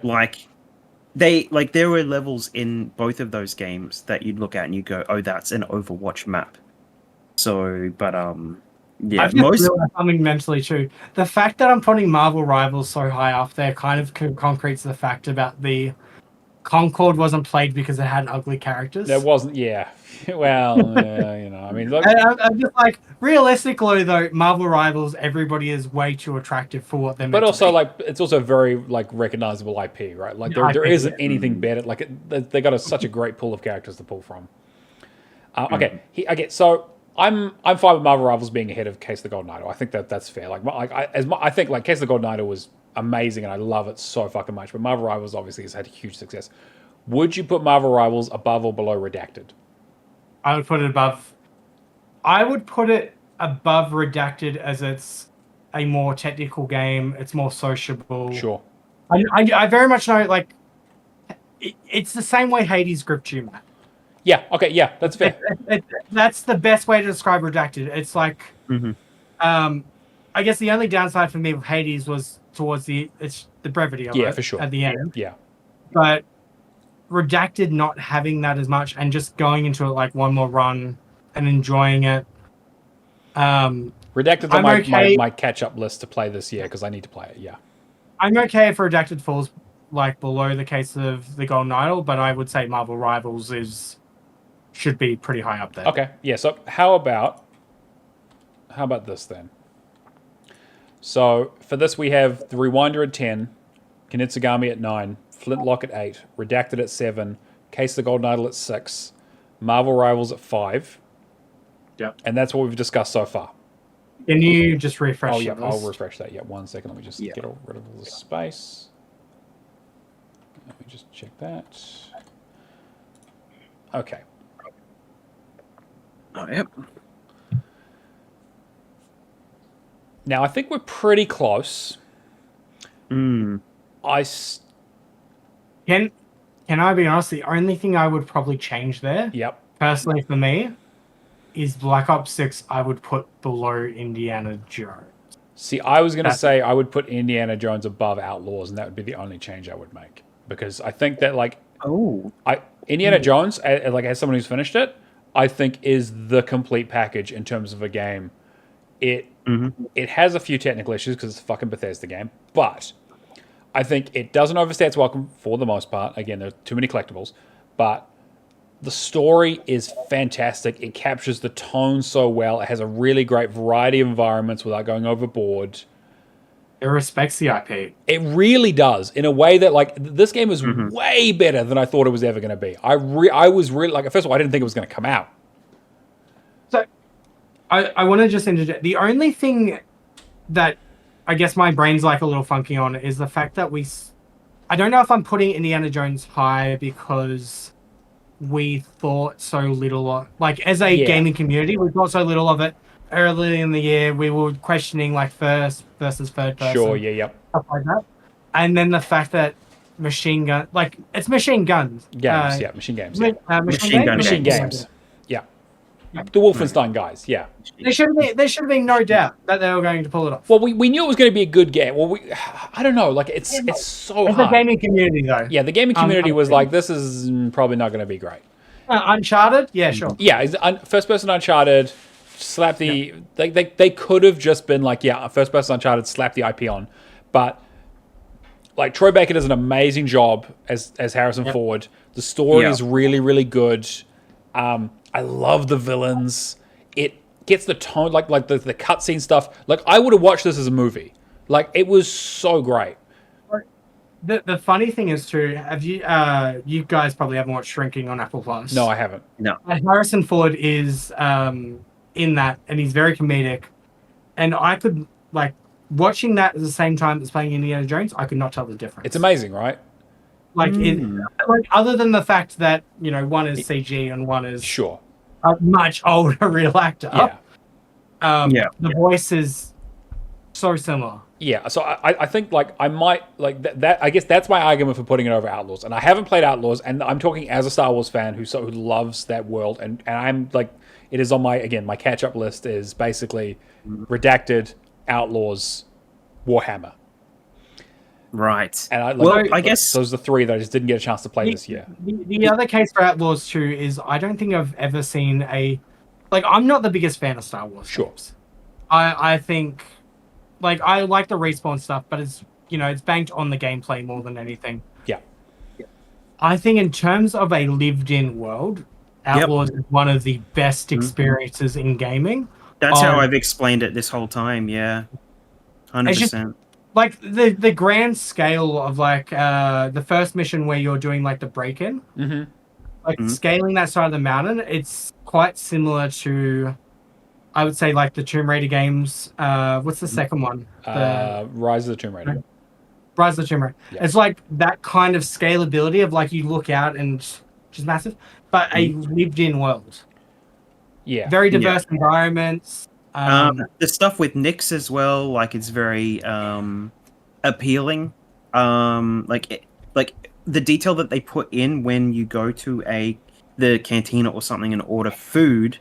There were levels in both of those games that you'd look at and you go, oh, that's an Overwatch map. So, but, yeah. I've just realized something mentally too. The fact that I'm putting Marvel Rivals so high up there kind of concretes the fact about the Concord wasn't played because it had ugly characters. There wasn't, yeah. Well, I mean, look, I'm just like, realistically though, Marvel Rivals, everybody is way too attractive for what they're meant but also to be. like it's also very like recognizable IP, right? Like there IP, isn't yeah. anything better. Like they got such a great pool of characters to pull from. Okay, so I'm fine with Marvel Rivals being ahead of Case of the Golden Idol. I think that's fair. I think like Case of the Golden Idol was amazing and I love it so fucking much. But Marvel Rivals obviously has had huge success. Would you put Marvel Rivals above or below Redacted? I would put it above. I would put it above Redacted as it's a more technical game. It's more sociable. Sure. I very much know, like, it's the same way Hades gripped you, Matt. Yeah. Okay. Yeah, that's fair. That's the best way to describe Redacted. It's like, I guess the only downside for me with Hades was towards the brevity of it. For sure. At the end. Yeah. But Redacted not having that as much and just going into it like one more run and enjoying it. Redacted's on my catch-up list to play this year because I need to play it. Yeah. I'm okay if Redacted falls like below the Case of the Golden Idol, but I would say Marvel Rivals should be pretty high up there. Okay. Yeah. So how about this then? So for this we have the Rewinder at 10, Kinitsugami at 9, Flintlock at 8, Redacted at 7, Case of the Golden Idol at 6, Marvel Rivals at 5. Yep. And that's what we've discussed so far. Can you just refresh? Oh yeah, I'll refresh that. Yeah, 1 second. Let me just get rid of all the space. Let me just check that. Okay. Oh, yep. Now I think we're pretty close. Can I be honest? The only thing I would probably change there, personally for me, is Black Ops 6. I would put below Indiana Jones. See, I was going to say I would put Indiana Jones above Outlaws, and that would be the only change I would make because I think that Indiana Jones, like as someone who's finished it, I think is the complete package in terms of a game. It has a few technical issues because it's a fucking Bethesda game, but I think it doesn't overstay its welcome for the most part. Again, there's too many collectibles, but the story is fantastic. It captures the tone so well. It has a really great variety of environments without going overboard. It respects the IP. It really does in a way that like this game is way better than I thought it was ever going to be. I was really like, first of all, I didn't think it was going to come out. So I want to just interject. The only thing that I guess my brain's like a little funky on is the fact that I don't know if I'm putting Indiana Jones high because we thought so little like as a gaming community, we thought so little of it early in the year. We were questioning like first versus third person. Sure, stuff like that. And then the fact that machine gun, like it's machine guns. Machine games. Machine games. The Wolfenstein guys, There should have been no doubt that they were going to pull it off. Well, we knew it was going to be a good game. Well, I don't know. Like it's so hard. The gaming community, though. Yeah, the gaming community was like, this is probably not going to be great. Uncharted, yeah, sure. Yeah, first person Uncharted. Slap the they could have just been like, first person Uncharted, slap the IP on, but like Troy Baker does an amazing job as Harrison Ford. The story is really, really good. I love the villains. It gets the tone, like the cutscene stuff. Like I would have watched this as a movie. Like it was so great. The funny thing is too, have you guys probably haven't watched Shrinking on Apple Plus? No, I haven't. No. Harrison Ford is in that, and he's very comedic. And I could like watching that at the same time as playing Indiana Jones. I could not tell the difference. It's amazing, right? Like, like other than the fact that one is CG and one is a much older real actor. The voice is so similar. Yeah, so I think like I might like that. I guess that's my argument for putting it over Outlaws. And I haven't played Outlaws, and I'm talking as a Star Wars fan who loves that world. And I'm like, it is on my catch up list is basically Redacted, Outlaws, Warhammer. Right. And I guess those are the three that I just didn't get a chance to play this year. The other case for Outlaws too is I don't think I've ever seen I'm not the biggest fan of Star Wars. Sure. Games. I think I like the Respawn stuff, but it's it's banked on the gameplay more than anything. Yeah. I think in terms of a lived-in world, Outlaws is one of the best experiences in gaming. That's how I've explained it this whole time. Yeah, 100%. Like the grand scale of like the first mission where you're doing like the break-in, like scaling that side of the mountain, it's quite similar to, I would say, like the Tomb Raider games. What's the second one? Rise of the Tomb Raider. Rise of the Tomb Raider. Yeah. It's like that kind of scalability of like you look out and just massive, but a lived-in world. Yeah. Very diverse environments. The stuff with Nyx as well, like it's very appealing. Like the detail that they put in when you go to the cantina or something and order food,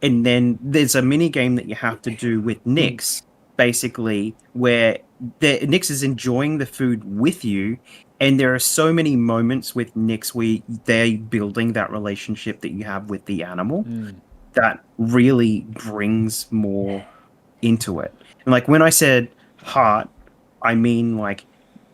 and then there's a mini game that you have to do with Nyx, basically, where Nyx is enjoying the food with you, and there are so many moments with Nyx where they're building that relationship that you have with the animal that really brings more into it. And like when I said heart, I mean like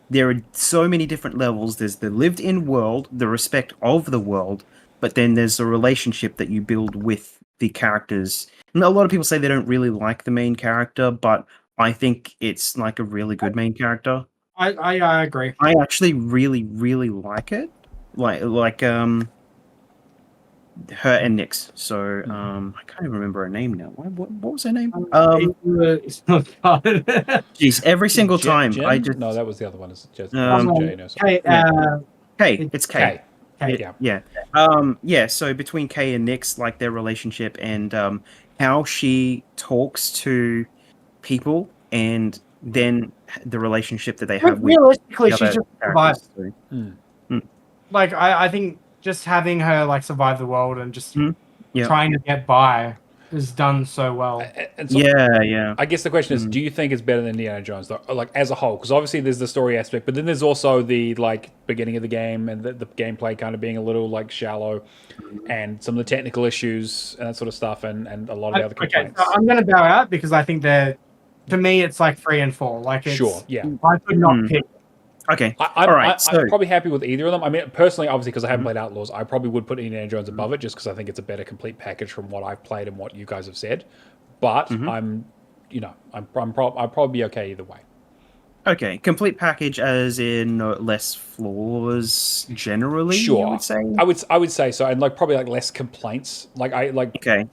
there are so many different levels. There's the lived-in world, the respect of the world, but then there's a relationship that you build with the characters. And a lot of people say they don't really like the main character, but I think it's like a really good main character. I agree. I actually really, really like it. Like her and Nyx. So I can't even remember her name now. What was her name? Jeez, every single time Jen? I just no, that was the other one. It's just K. It's K. K. Yeah. So between K and Nyx, like their relationship and how she talks to people, and then the relationship that they have with realistically, she's just survived. Like I think just having her like survive the world and just trying to get by is done so well. So yeah. I guess the question is, do you think it's better than Indiana Jones, though, like as a whole? Because obviously there's the story aspect, but then there's also the like beginning of the game and the gameplay kind of being a little like shallow, and some of the technical issues and that sort of stuff, and a lot of the other complaints. So I'm going to bow out because I think that to me it's like 3 and 4. Like it's, I could not pick. Okay. All right. I'm probably happy with either of them. I mean, personally, obviously, because I haven't played Outlaws, I probably would put Indiana Jones above it just because I think it's a better complete package from what I've played and what you guys have said. But I'd probably be okay either way. Okay, complete package as in less flaws generally. Sure, you would say. I would say so, and like probably like less complaints. Okay,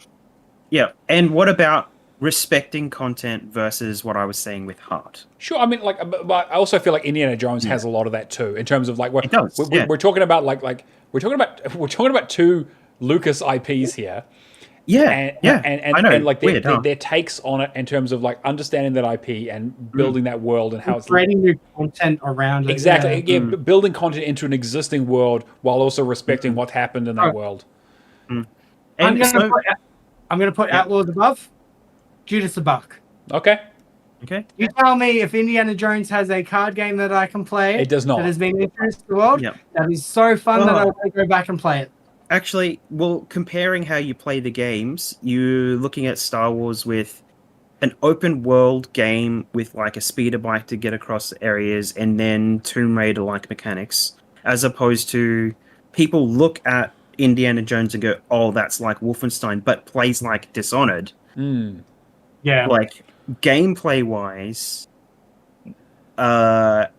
yeah. And what about respecting content versus what I was saying with heart? Sure, I mean, like, but I also feel like Indiana Jones has a lot of that too, in terms of like it does, we're talking about we're talking about two Lucas IPs here. And I know. And like their takes on it in terms of like understanding that IP and building that world and how it's creating new content around it. Exactly, building content into an existing world while also respecting what happened in that world. I'm gonna put Outlaws above. Judas a buck. Okay. You tell me if Indiana Jones has a card game that I can play. It does not. That has been introduced to the world. That is so fun that I want to go back and play it. Actually, well, comparing how you play the games, you're looking at Star Wars with an open world game with like a speeder bike to get across areas, and then Tomb Raider like mechanics, as opposed to people look at Indiana Jones and go, "Oh, that's like Wolfenstein," but plays like Dishonored. Yeah, like gameplay wise, I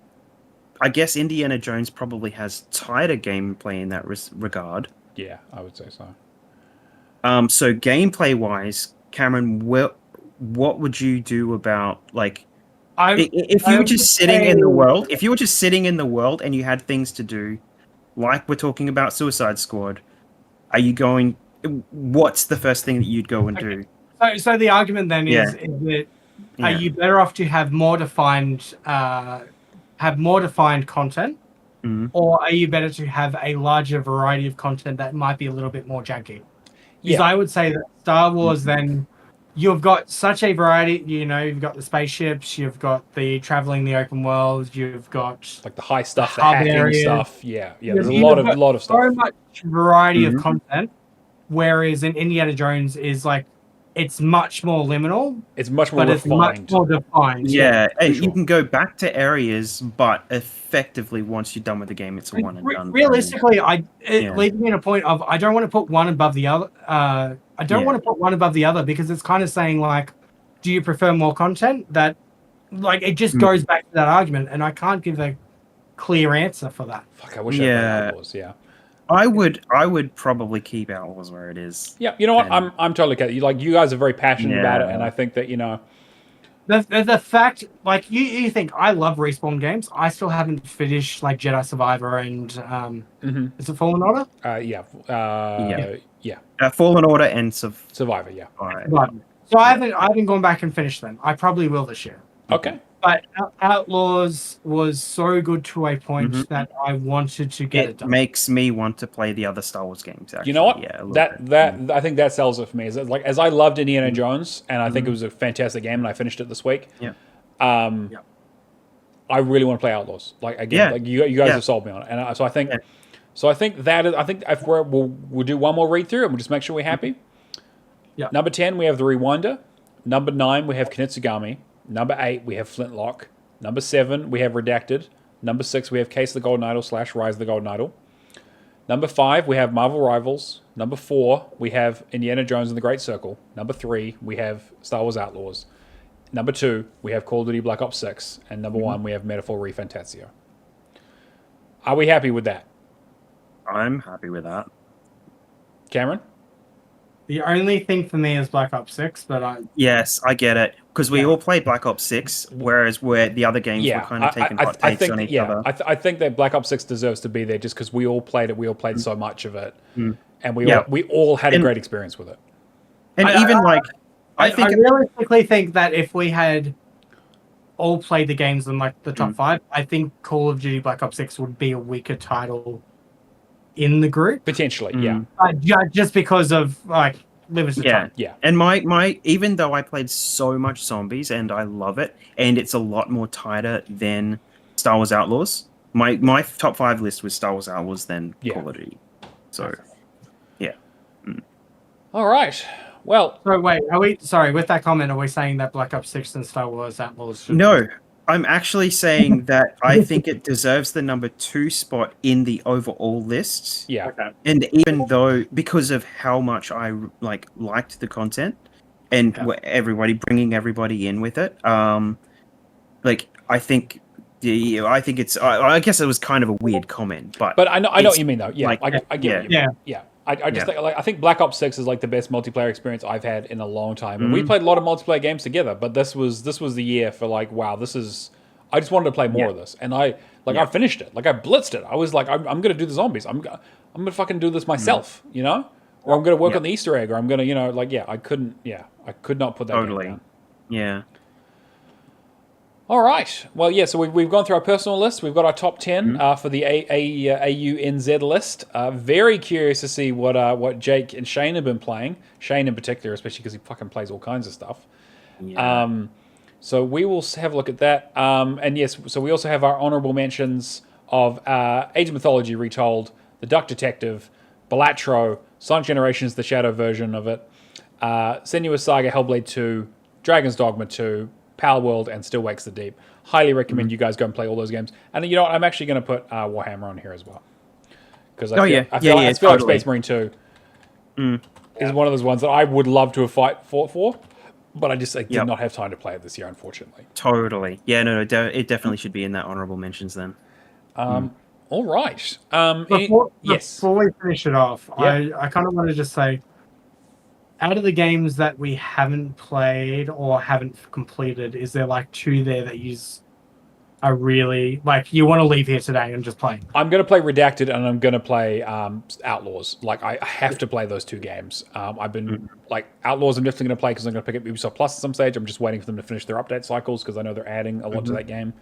guess Indiana Jones probably has tighter gameplay in that regard. Yeah, I would say so. So gameplay wise, Cameron, what would you do about like if you were just sitting in the world? If you were just sitting in the world and you had things to do, like we're talking about Suicide Squad, are you going? What's the first thing that you'd go and do? So the argument then is that are you better off to have more defined content, or are you better to have a larger variety of content that might be a little bit more janky? Because I would say that Star Wars, then you've got such a variety. You know, you've got the spaceships, you've got the traveling the open world, you've got like the high stuff, the hacking stuff. Yeah. There's a lot of stuff. So much variety of content. Whereas in Indiana Jones is like it's much more liminal, It's much more but it's much refined. more defined. Yeah, and sure. you can go back to areas, but effectively, once you're done with the game, it's a one and done. Realistically, it Yeah. leads me in a point of I don't want to put one above the other. I don't Yeah. want to put one above the other because it's kind of saying like, do you prefer more content? That like it just goes back to that argument, and I can't give a clear answer for that. Fuck, I wish I played Outlaws. Yeah. I would probably keep Outlaws where it is. Yeah, you know what? And- I'm totally okay. You guys are very passionate about it, and Yeah. I think that The fact, like you think I love Respawn games. I still haven't finished like Jedi Survivor and is it Fallen Order? Fallen Order and Survivor. Yeah. Right. So I haven't gone back and finished them. I probably will this year. Okay. But Outlaws was so good to a point that I wanted to get it done. Makes me want to play the other Star Wars games. Actually, You know what? Yeah, that I think that sells it for me. Is that, like, as I loved Indiana Jones, and I think it was a fantastic game, and I finished it this week. Yeah. I really want to play Outlaws. Like again, like you guys have sold me on it, and so I think that is. I think if we'll do one more read through, and we'll just make sure we're happy. Yeah. Number 10, we have the Rewinder. Number 9, we have Kinetsugami. Number 8, we have Flintlock. Number 7, we have Redacted. Number 6, we have Case of the Golden Idol / Rise of the Golden Idol. Number 5, we have Marvel Rivals. Number 4, we have Indiana Jones and the Great Circle. Number 3, we have Star Wars Outlaws. Number 2, we have Call of Duty Black Ops 6. And number 1, we have Metaphor Refantasio. Are we happy with that? I'm happy with that. Cameron? The only thing for me is Black Ops 6, but Yes, I get it. Because we all played Black Ops 6, whereas where the other games were kind of taking hot takes on each other. I think that Black Ops 6 deserves to be there just because we all played it. We all played so much of it. And we all had a great experience with it. And I realistically think that if we had all played the games in like the top 5, I think Call of Duty Black Ops 6 would be a weaker title in the group. Potentially, yeah. Just because of like limited time. Yeah. And my even though I played so much zombies and I love it, and it's a lot more tighter than Star Wars Outlaws. My top 5 list was Star Wars Outlaws than Call of Duty. So All right. Well, so wait, with that comment, are we saying that Black Ops 6 and Star Wars Outlaws should No, I'm actually saying that I think it deserves the number 2 spot in the overall list. yeah. Okay. And even though, because of how much I liked the content and bringing everybody in with it, I think it's. I guess it was kind of a weird comment, but I know what you mean though. Yeah, I get it. Yeah. I just think, I think Black Ops 6 is like the best multiplayer experience I've had in a long time. And we played a lot of multiplayer games togetger, but this was the year for like, wow, this is. I just wanted to play more of this, and I finished it. Like I blitzed it. I was like, I'm going to do the zombies. I'm going to fucking do this myself, or I'm going to work on the Easter egg, or I'm going to, I could not put that game down. Yeah. All right. Well, yeah, so we've gone through our personal list. We've got our top 10 for the AUNZ list. Very curious to see what Jake and Shane have been playing. Shane in particular, especially because he fucking plays all kinds of stuff. Yeah. So we will have a look at that. And yes, so we also have our honorable mentions of Age of Mythology Retold, The Duck Detective, Balatro, Sonic Generations, the Shadow version of it, Senua's Saga, Hellblade 2, Dragon's Dogma 2, Power World, and Still Wakes the Deep. Highly recommend you guys go and play all those games. And you know what? I'm actually going to put Warhammer on here as well. Because I feel like Space Marine 2 is one of those ones that I would love to have fought for, but I just did not have time to play it this year, unfortunately. Totally. Yeah, no, it definitely should be in that honorable mentions then. All right. Before we finish it off, Yeah. I kind of want to just say, out of the games that we haven't played or haven't completed, is there like 2 there that you are really like you want to leave here today and just play? I'm going to play Redacted and I'm going to play Outlaws. Like I have to play those 2 games. I've been like Outlaws. I'm definitely going to play because I'm going to pick up Ubisoft Plus at some stage. I'm just waiting for them to finish their update cycles because I know they're adding a lot to that game.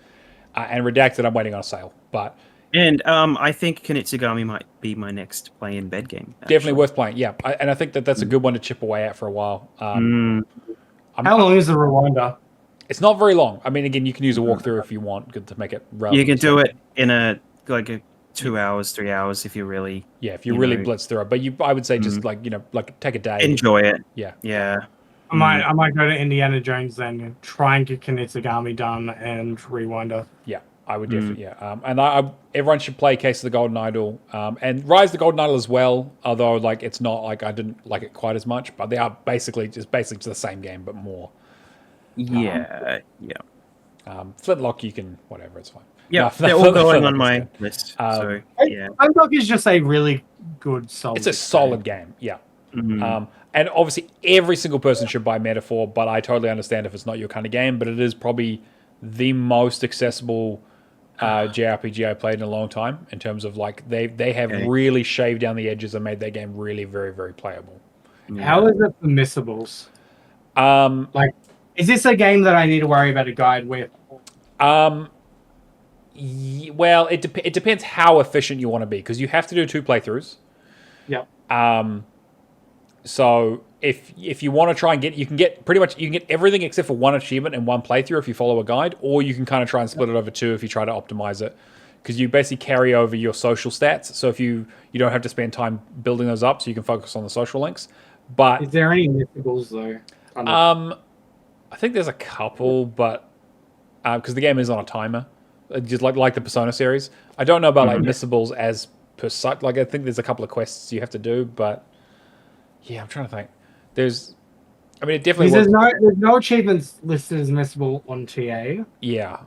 And Redacted, I'm waiting on a sale, but. And I think Kinetsugami might be my next play in bed game. Actually. Definitely worth playing, yeah. And I think that's a good one to chip away at for a while. How long is the Rewinder? It's not very long. I mean, again, you can use a walkthrough if you want, good to make it relevant. You can do it in a 2 hours, 3 hours if you really... Yeah, if you really blitz through it. But I would say just take a day. Enjoy it. Yeah. Yeah. I might go to Indiana Jones then, try and get Kinitagami done and Rewinder. Yeah, I would definitely. Yeah, and everyone should play Case of the Golden Idol, and Rise of the Golden Idol as well. Although like it's not like I didn't like it quite as much, but they are basically the same game but more. Yeah. Flintlock, you can whatever, it's fine. Yeah, No, they're all going Flintlock on is my good. list. So yeah, Flintlock is just a really good, solid. It's a solid game. Yeah. Mhm. And obviously, every single person should buy Metaphor, but I totally understand if it's not your kind of game. But it is probably the most accessible JRPG I played in a long time in terms of like they have really shaved down the edges and made their game really very very playable. How is it for missables? Um, Like, is this a game that I need to worry about a guide with? well, it depends how efficient you want to be because you have to do 2 playthroughs. Yep. So if you want to try and you can get everything except for 1 achievement in 1 playthrough if you follow a guide, or you can kind of try and split it over 2 if you try to optimize it, because you basically carry over your social stats. So if you don't have to spend time building those up, so you can focus on the social links. But is there any mythicals though? I think there's a couple, but because the game is on a timer, just like the Persona series. I don't know about like missables as per se. Like I think there's a couple of quests you have to do, but. Yeah, I'm trying to think. It definitely. There's no achievements listed as missable on TA. Yeah.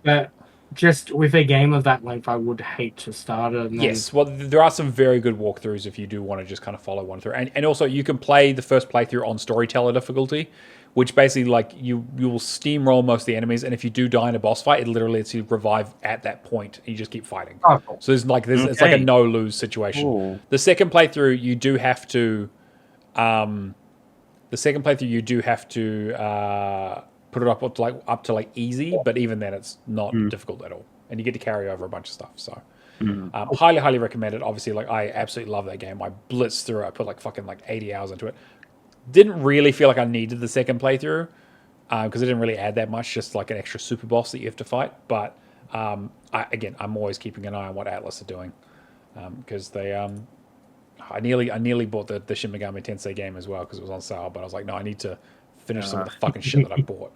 But just with a game of that length, I would hate to start it. Yes, well, there are some very good walkthroughs if you do want to just kind of follow one through, and also you can play the first playthrough on storyteller difficulty, which basically like you will steamroll most of the enemies, and if you do die in a boss fight, it literally lets you revive at that point, and you just keep fighting. Oh, cool. So it's like it's like a no lose situation. Ooh. The second playthrough, you do have to. Put it up to easy, but even then it's not difficult at all, and you get to carry over a bunch of stuff. So, highly recommend it. Obviously, like I absolutely love that game. I blitzed through. I put fucking 80 hours into it. Didn't really feel like I needed the second playthrough because it didn't really add that much. Just like an extra super boss that you have to fight. But I'm always keeping an eye on what Atlas are doing because they I nearly bought the Shin Megami Tensei game as well because it was on sale, but I was like, no, I need to finish some of the fucking shit that I bought.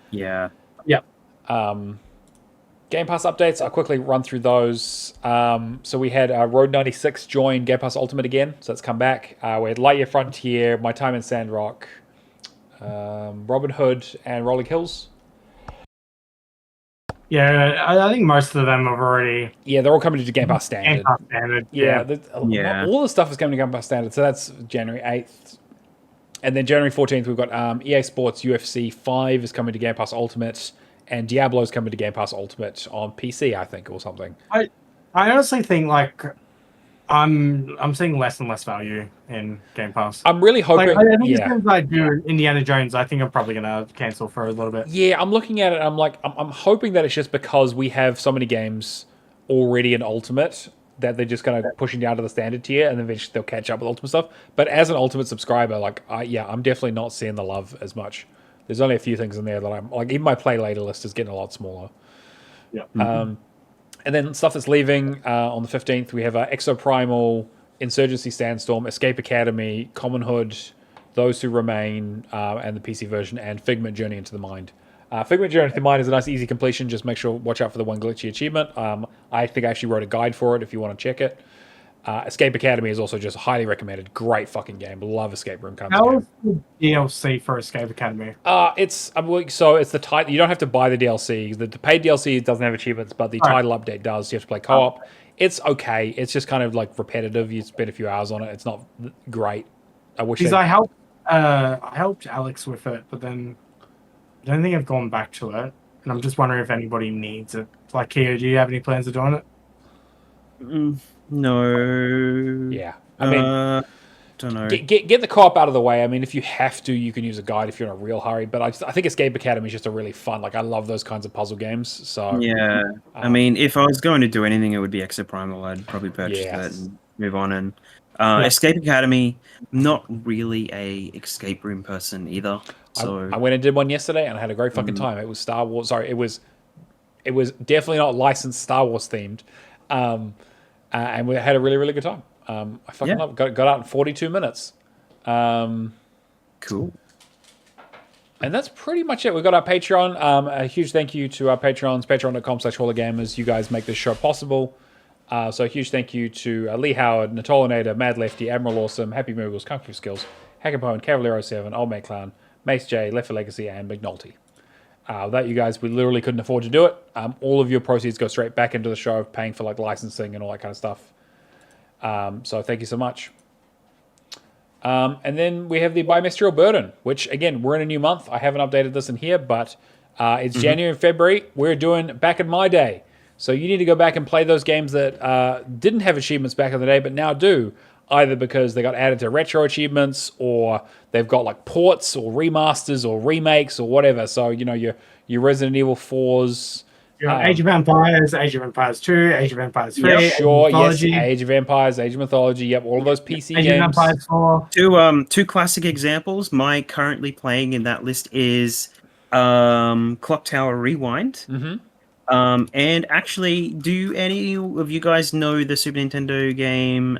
Yeah. Yep. Game Pass updates, I'll quickly run through those. So we had Road 96 join Game Pass Ultimate again, so it's come back. We had Lightyear Frontier, My Time in Sandrock, Robin Hood, and Rolling Hills. Yeah, I think most of them have already. Yeah, they're all coming to Game Pass Standard. Game Pass Standard. Yeah. All the stuff is coming to Game Pass Standard, so that's January 8th. And then January 14th, we've got EA Sports UFC 5 is coming to Game Pass Ultimate, and Diablo's coming to Game Pass Ultimate on PC, I think, or something. I honestly think I'm seeing less and less value in Game Pass. I'm really hoping. I think as soon as I do Indiana Jones, I think I'm probably gonna cancel for a little bit. Yeah, I'm looking at it. I'm hoping that it's just because we have so many games already in Ultimate that they're just kind of pushing down to the standard tier, and then eventually they'll catch up with Ultimate stuff. But as an Ultimate subscriber, I'm definitely not seeing the love as much. There's only a few things in there that I'm like. Even my play later list is getting a lot smaller. Yeah. And then stuff that's leaving on the 15th, we have Exoprimal, Insurgency Sandstorm, Escape Academy, Common Hood, Those Who Remain, and the PC version, and Figment Journey into the Mind. Figment Journey into the Mind is a nice, easy completion. Just make sure, watch out for the one glitchy achievement. I think I actually wrote a guide for it if you want to check it. Escape Academy is also just highly recommended. Great fucking game. Love escape room kind of game. How is the DLC for Escape Academy? It's the title. You don't have to buy the DLC. The paid DLC doesn't have achievements, but the title update does. You have to play co-op. It's okay. It's just kind of repetitive. You spend a few hours on it. It's not great. I wish. Because I helped Alex with it, but then I don't think I've gone back to it, and I'm just wondering if anybody needs it. Like, Keo, do you have any plans of doing it? No. Yeah. I mean, don't know. Get the co-op out of the way. I mean, if you have to, you can use a guide if you're in a real hurry. But I think Escape Academy is just a really fun. I love those kinds of puzzle games. So yeah. I mean, if I was going to do anything, it would be Exoprimal. I'd probably purchase that and move on. And Escape Academy, not really a escape room person either. So I went and did one yesterday, and I had a great fucking time. It was Star Wars. Sorry, it was definitely not licensed Star Wars themed. And we had a really, really good time. I fucking love it. Got out in 42 minutes. Cool. And that's pretty much it. We've got our Patreon. A huge thank you to our Patrons, patreon.com/HallOfGamers. You guys make this show possible. So a huge thank you to Lee Howard, Natolinator, Mad Lefty, Admiral Awesome, Happy Moogles, Kung Fu Skills, Hackapone, Cavalier 07, Old Man Clown, Mace J, Left for Legacy, and McNulty. Without you guys, we literally couldn't afford to do it. All of your proceeds go straight back into the show, paying for like licensing and all that kind of stuff. So thank you so much. And then we have the Bimestral Burden, which, again, we're in a new month. I haven't updated this in here, but it's January and February. We're doing Back in My Day. So you need to go back and play those games that didn't have achievements back in the day, but now do, either because they got added to retro achievements, or they've got like ports or remasters or remakes or whatever. So, you know, your Resident Evil 4s... Age of Empires, Age of Empires 2, Age of Empires 3, Yep, Age sure, of yes, Mythology, Age of Empires, Age of Mythology, yep, all of those PC Age games. of Empires 4. Two classic examples. My currently playing in that list is Clock Tower Rewind. And actually, do any of you guys know the Super Nintendo game,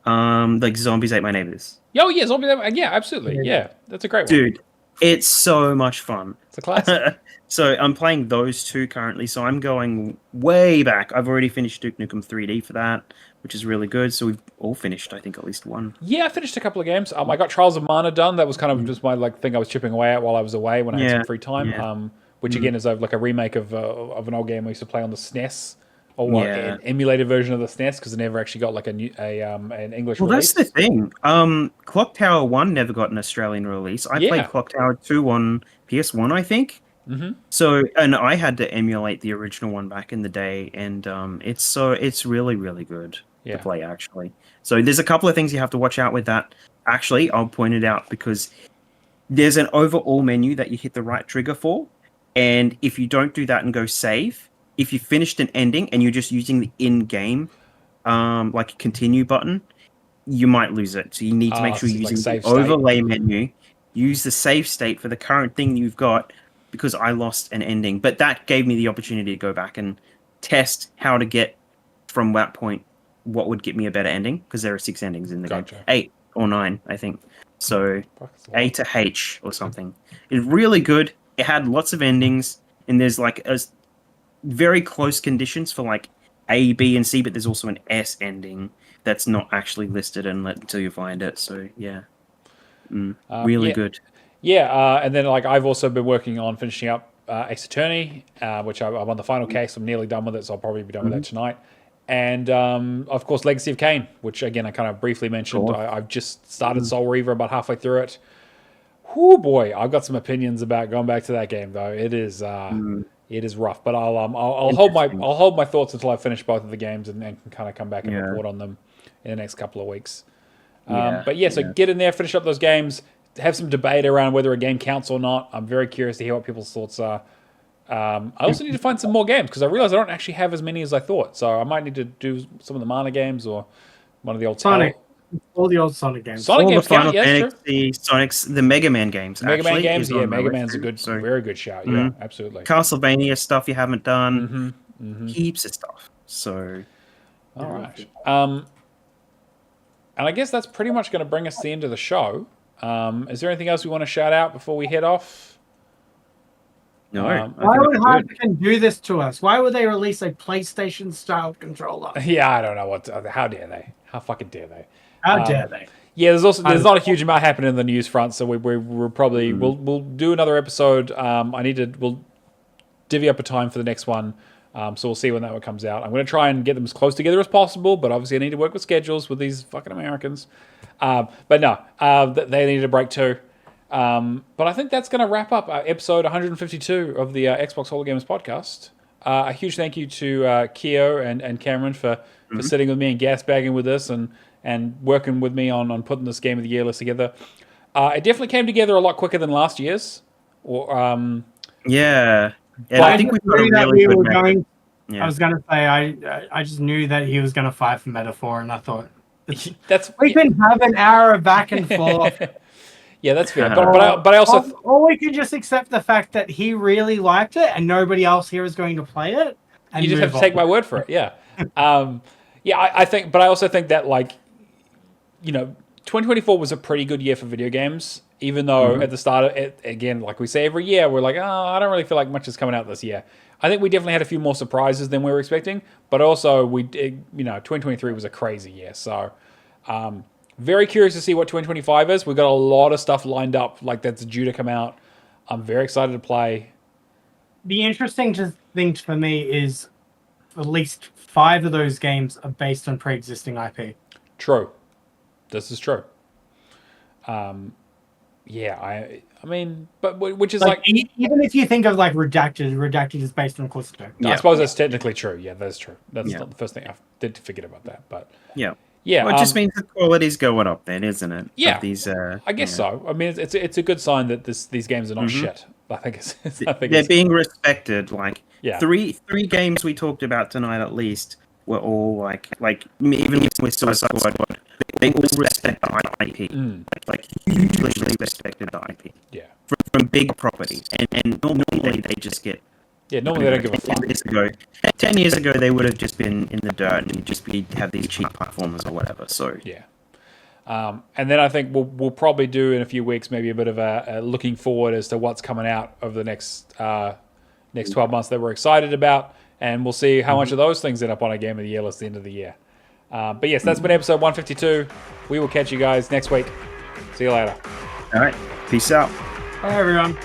like Zombies Ate My Neighbors? Oh, yeah, yeah, absolutely. Yeah, that's a great one. Dude, it's so much fun. It's a classic. So I'm playing those two currently. So I'm going way back. I've already finished Duke Nukem 3D for that, which is really good. So we've all finished, I think, at least one. Yeah, I finished a couple of games. I got Trials of Mana done. That was kind of just my like thing I was chipping away at while I was away when I had some free time. Which again is like a remake of an old game we used to play on the SNES, or an emulated version of the SNES, because it never actually got like an English release. That's the thing. Clock Tower 1 never got an Australian release. I played Clock Tower 2 on PS1, I think. So, and I had to emulate the original one back in the day, and it's really, really good to play, actually. So there's a couple of things you have to watch out with that. Actually, I'll point it out, because there's an overall menu that you hit the right trigger for, and if you don't do that and go save, if you finished an ending and you're just using the in-game, like continue button, you might lose it. So you need to make sure you're using the overlay menu, use the save state for the current thing you've got, because I lost an ending. But that gave me the opportunity to go back and test how to get from that point what would get me a better ending, because there are 6 endings in the game. 8 or 9, I think. So A to H or something. It's really good. It had lots of endings, and there's like a very close conditions for like A, B, and C, but there's also an S ending that's not actually listed until you find it. So yeah, really good. Yeah, and then like I've also been working on finishing up Ace Attorney, which I'm on the final case. I'm nearly done with it, so I'll probably be done with that tonight. And of course, Legacy of Kain, which again I kind of briefly mentioned. I've just started Soul Reaver, about halfway through it. Whoo boy, I've got some opinions about going back to that game though. It is rough, but I'll hold my thoughts until I finish both of the games and can kind of come back and report on them in the next couple of weeks. So get in there, finish up those games. Have some debate around whether a game counts or not. I'm very curious to hear what people's thoughts are. I also need to find some more games, because I realize I don't actually have as many as I thought. So I might need to do some of the Mana games, or one of the old Sonic. All the old Sonic games. Sonic games count, yes, sure. Sonic's, the Mega Man games. Mega Man games, Mega Man's a good, very good shout. Yeah, absolutely. Castlevania stuff you haven't done. Heaps of stuff. So, all right. And I guess that's pretty much going to bring us to the end of the show. Is there anything else we want to shout out before we head off? No. Why would Hyperkin do this to us? Why would they release a PlayStation-style controller? Yeah, I don't know how dare they? How fucking dare they? How dare they? Yeah, there's not a huge amount happening in the news front, so we're probably we'll do another episode. We'll divvy up a time for the next one. So we'll see when that one comes out. I'm going to try and get them as close together as possible, but obviously I need to work with schedules with these fucking Americans. But no, they need a break too. But I think that's going to wrap up episode 152 of the Xbox Hall of Gamers podcast. A huge thank you to Keo and Cameron for sitting with me and gasbagging with this and working with me on putting this Game of the Year list together. It definitely came together a lot quicker than last year's. Yeah. Well, I think we got a really good method. I was going to say, I just knew that he was going to fight for metaphor, and I thought, we can have an hour of back and forth. Yeah, that's fair. But I also... Or we could just accept the fact that he really liked it, and nobody else here is going to play it. And you just have to take my word for it, yeah. I think, but I also think that, like, 2024 was a pretty good year for video games, even though at the start of it, again, like we say every year, we're like, oh, I don't really feel like much is coming out this year. I think we definitely had a few more surprises than we were expecting, but also 2023 was a crazy year. So, very curious to see what 2025 is. We've got a lot of stuff lined up, like that's due to come out. I'm very excited to play. The interesting thing for me is at least 5 of those games are based on pre-existing IP. True. This is true. Yeah, I mean, but which is like even if you think of like Redacted is based on Callisto. I suppose that's technically true. Yeah, that's true. That's not the first thing I did forget about that, but yeah. Well, it just means the quality's going up, then, isn't it? Yeah, these, I guess so. I mean, it's a good sign that these games are not shit. I think they're being respected. Like yeah. three games we talked about tonight, at least, were all like even with Suicide Squad, they all respect the IP, like hugely respected the IP. Yeah, from big properties, and normally they just get. Yeah, normally they don't give a fuck. 10 years ago, they would have just been in the dirt and just have these cheap platformers or whatever. So yeah, and then I think we'll probably do in a few weeks maybe a bit of a looking forward as to what's coming out over the next 12 months that we're excited about, and we'll see how much of those things end up on a Game of the Year list at the end of the year. But yes, that's been episode 152. We will catch you guys next week. See you later. All right, peace out. Bye everyone.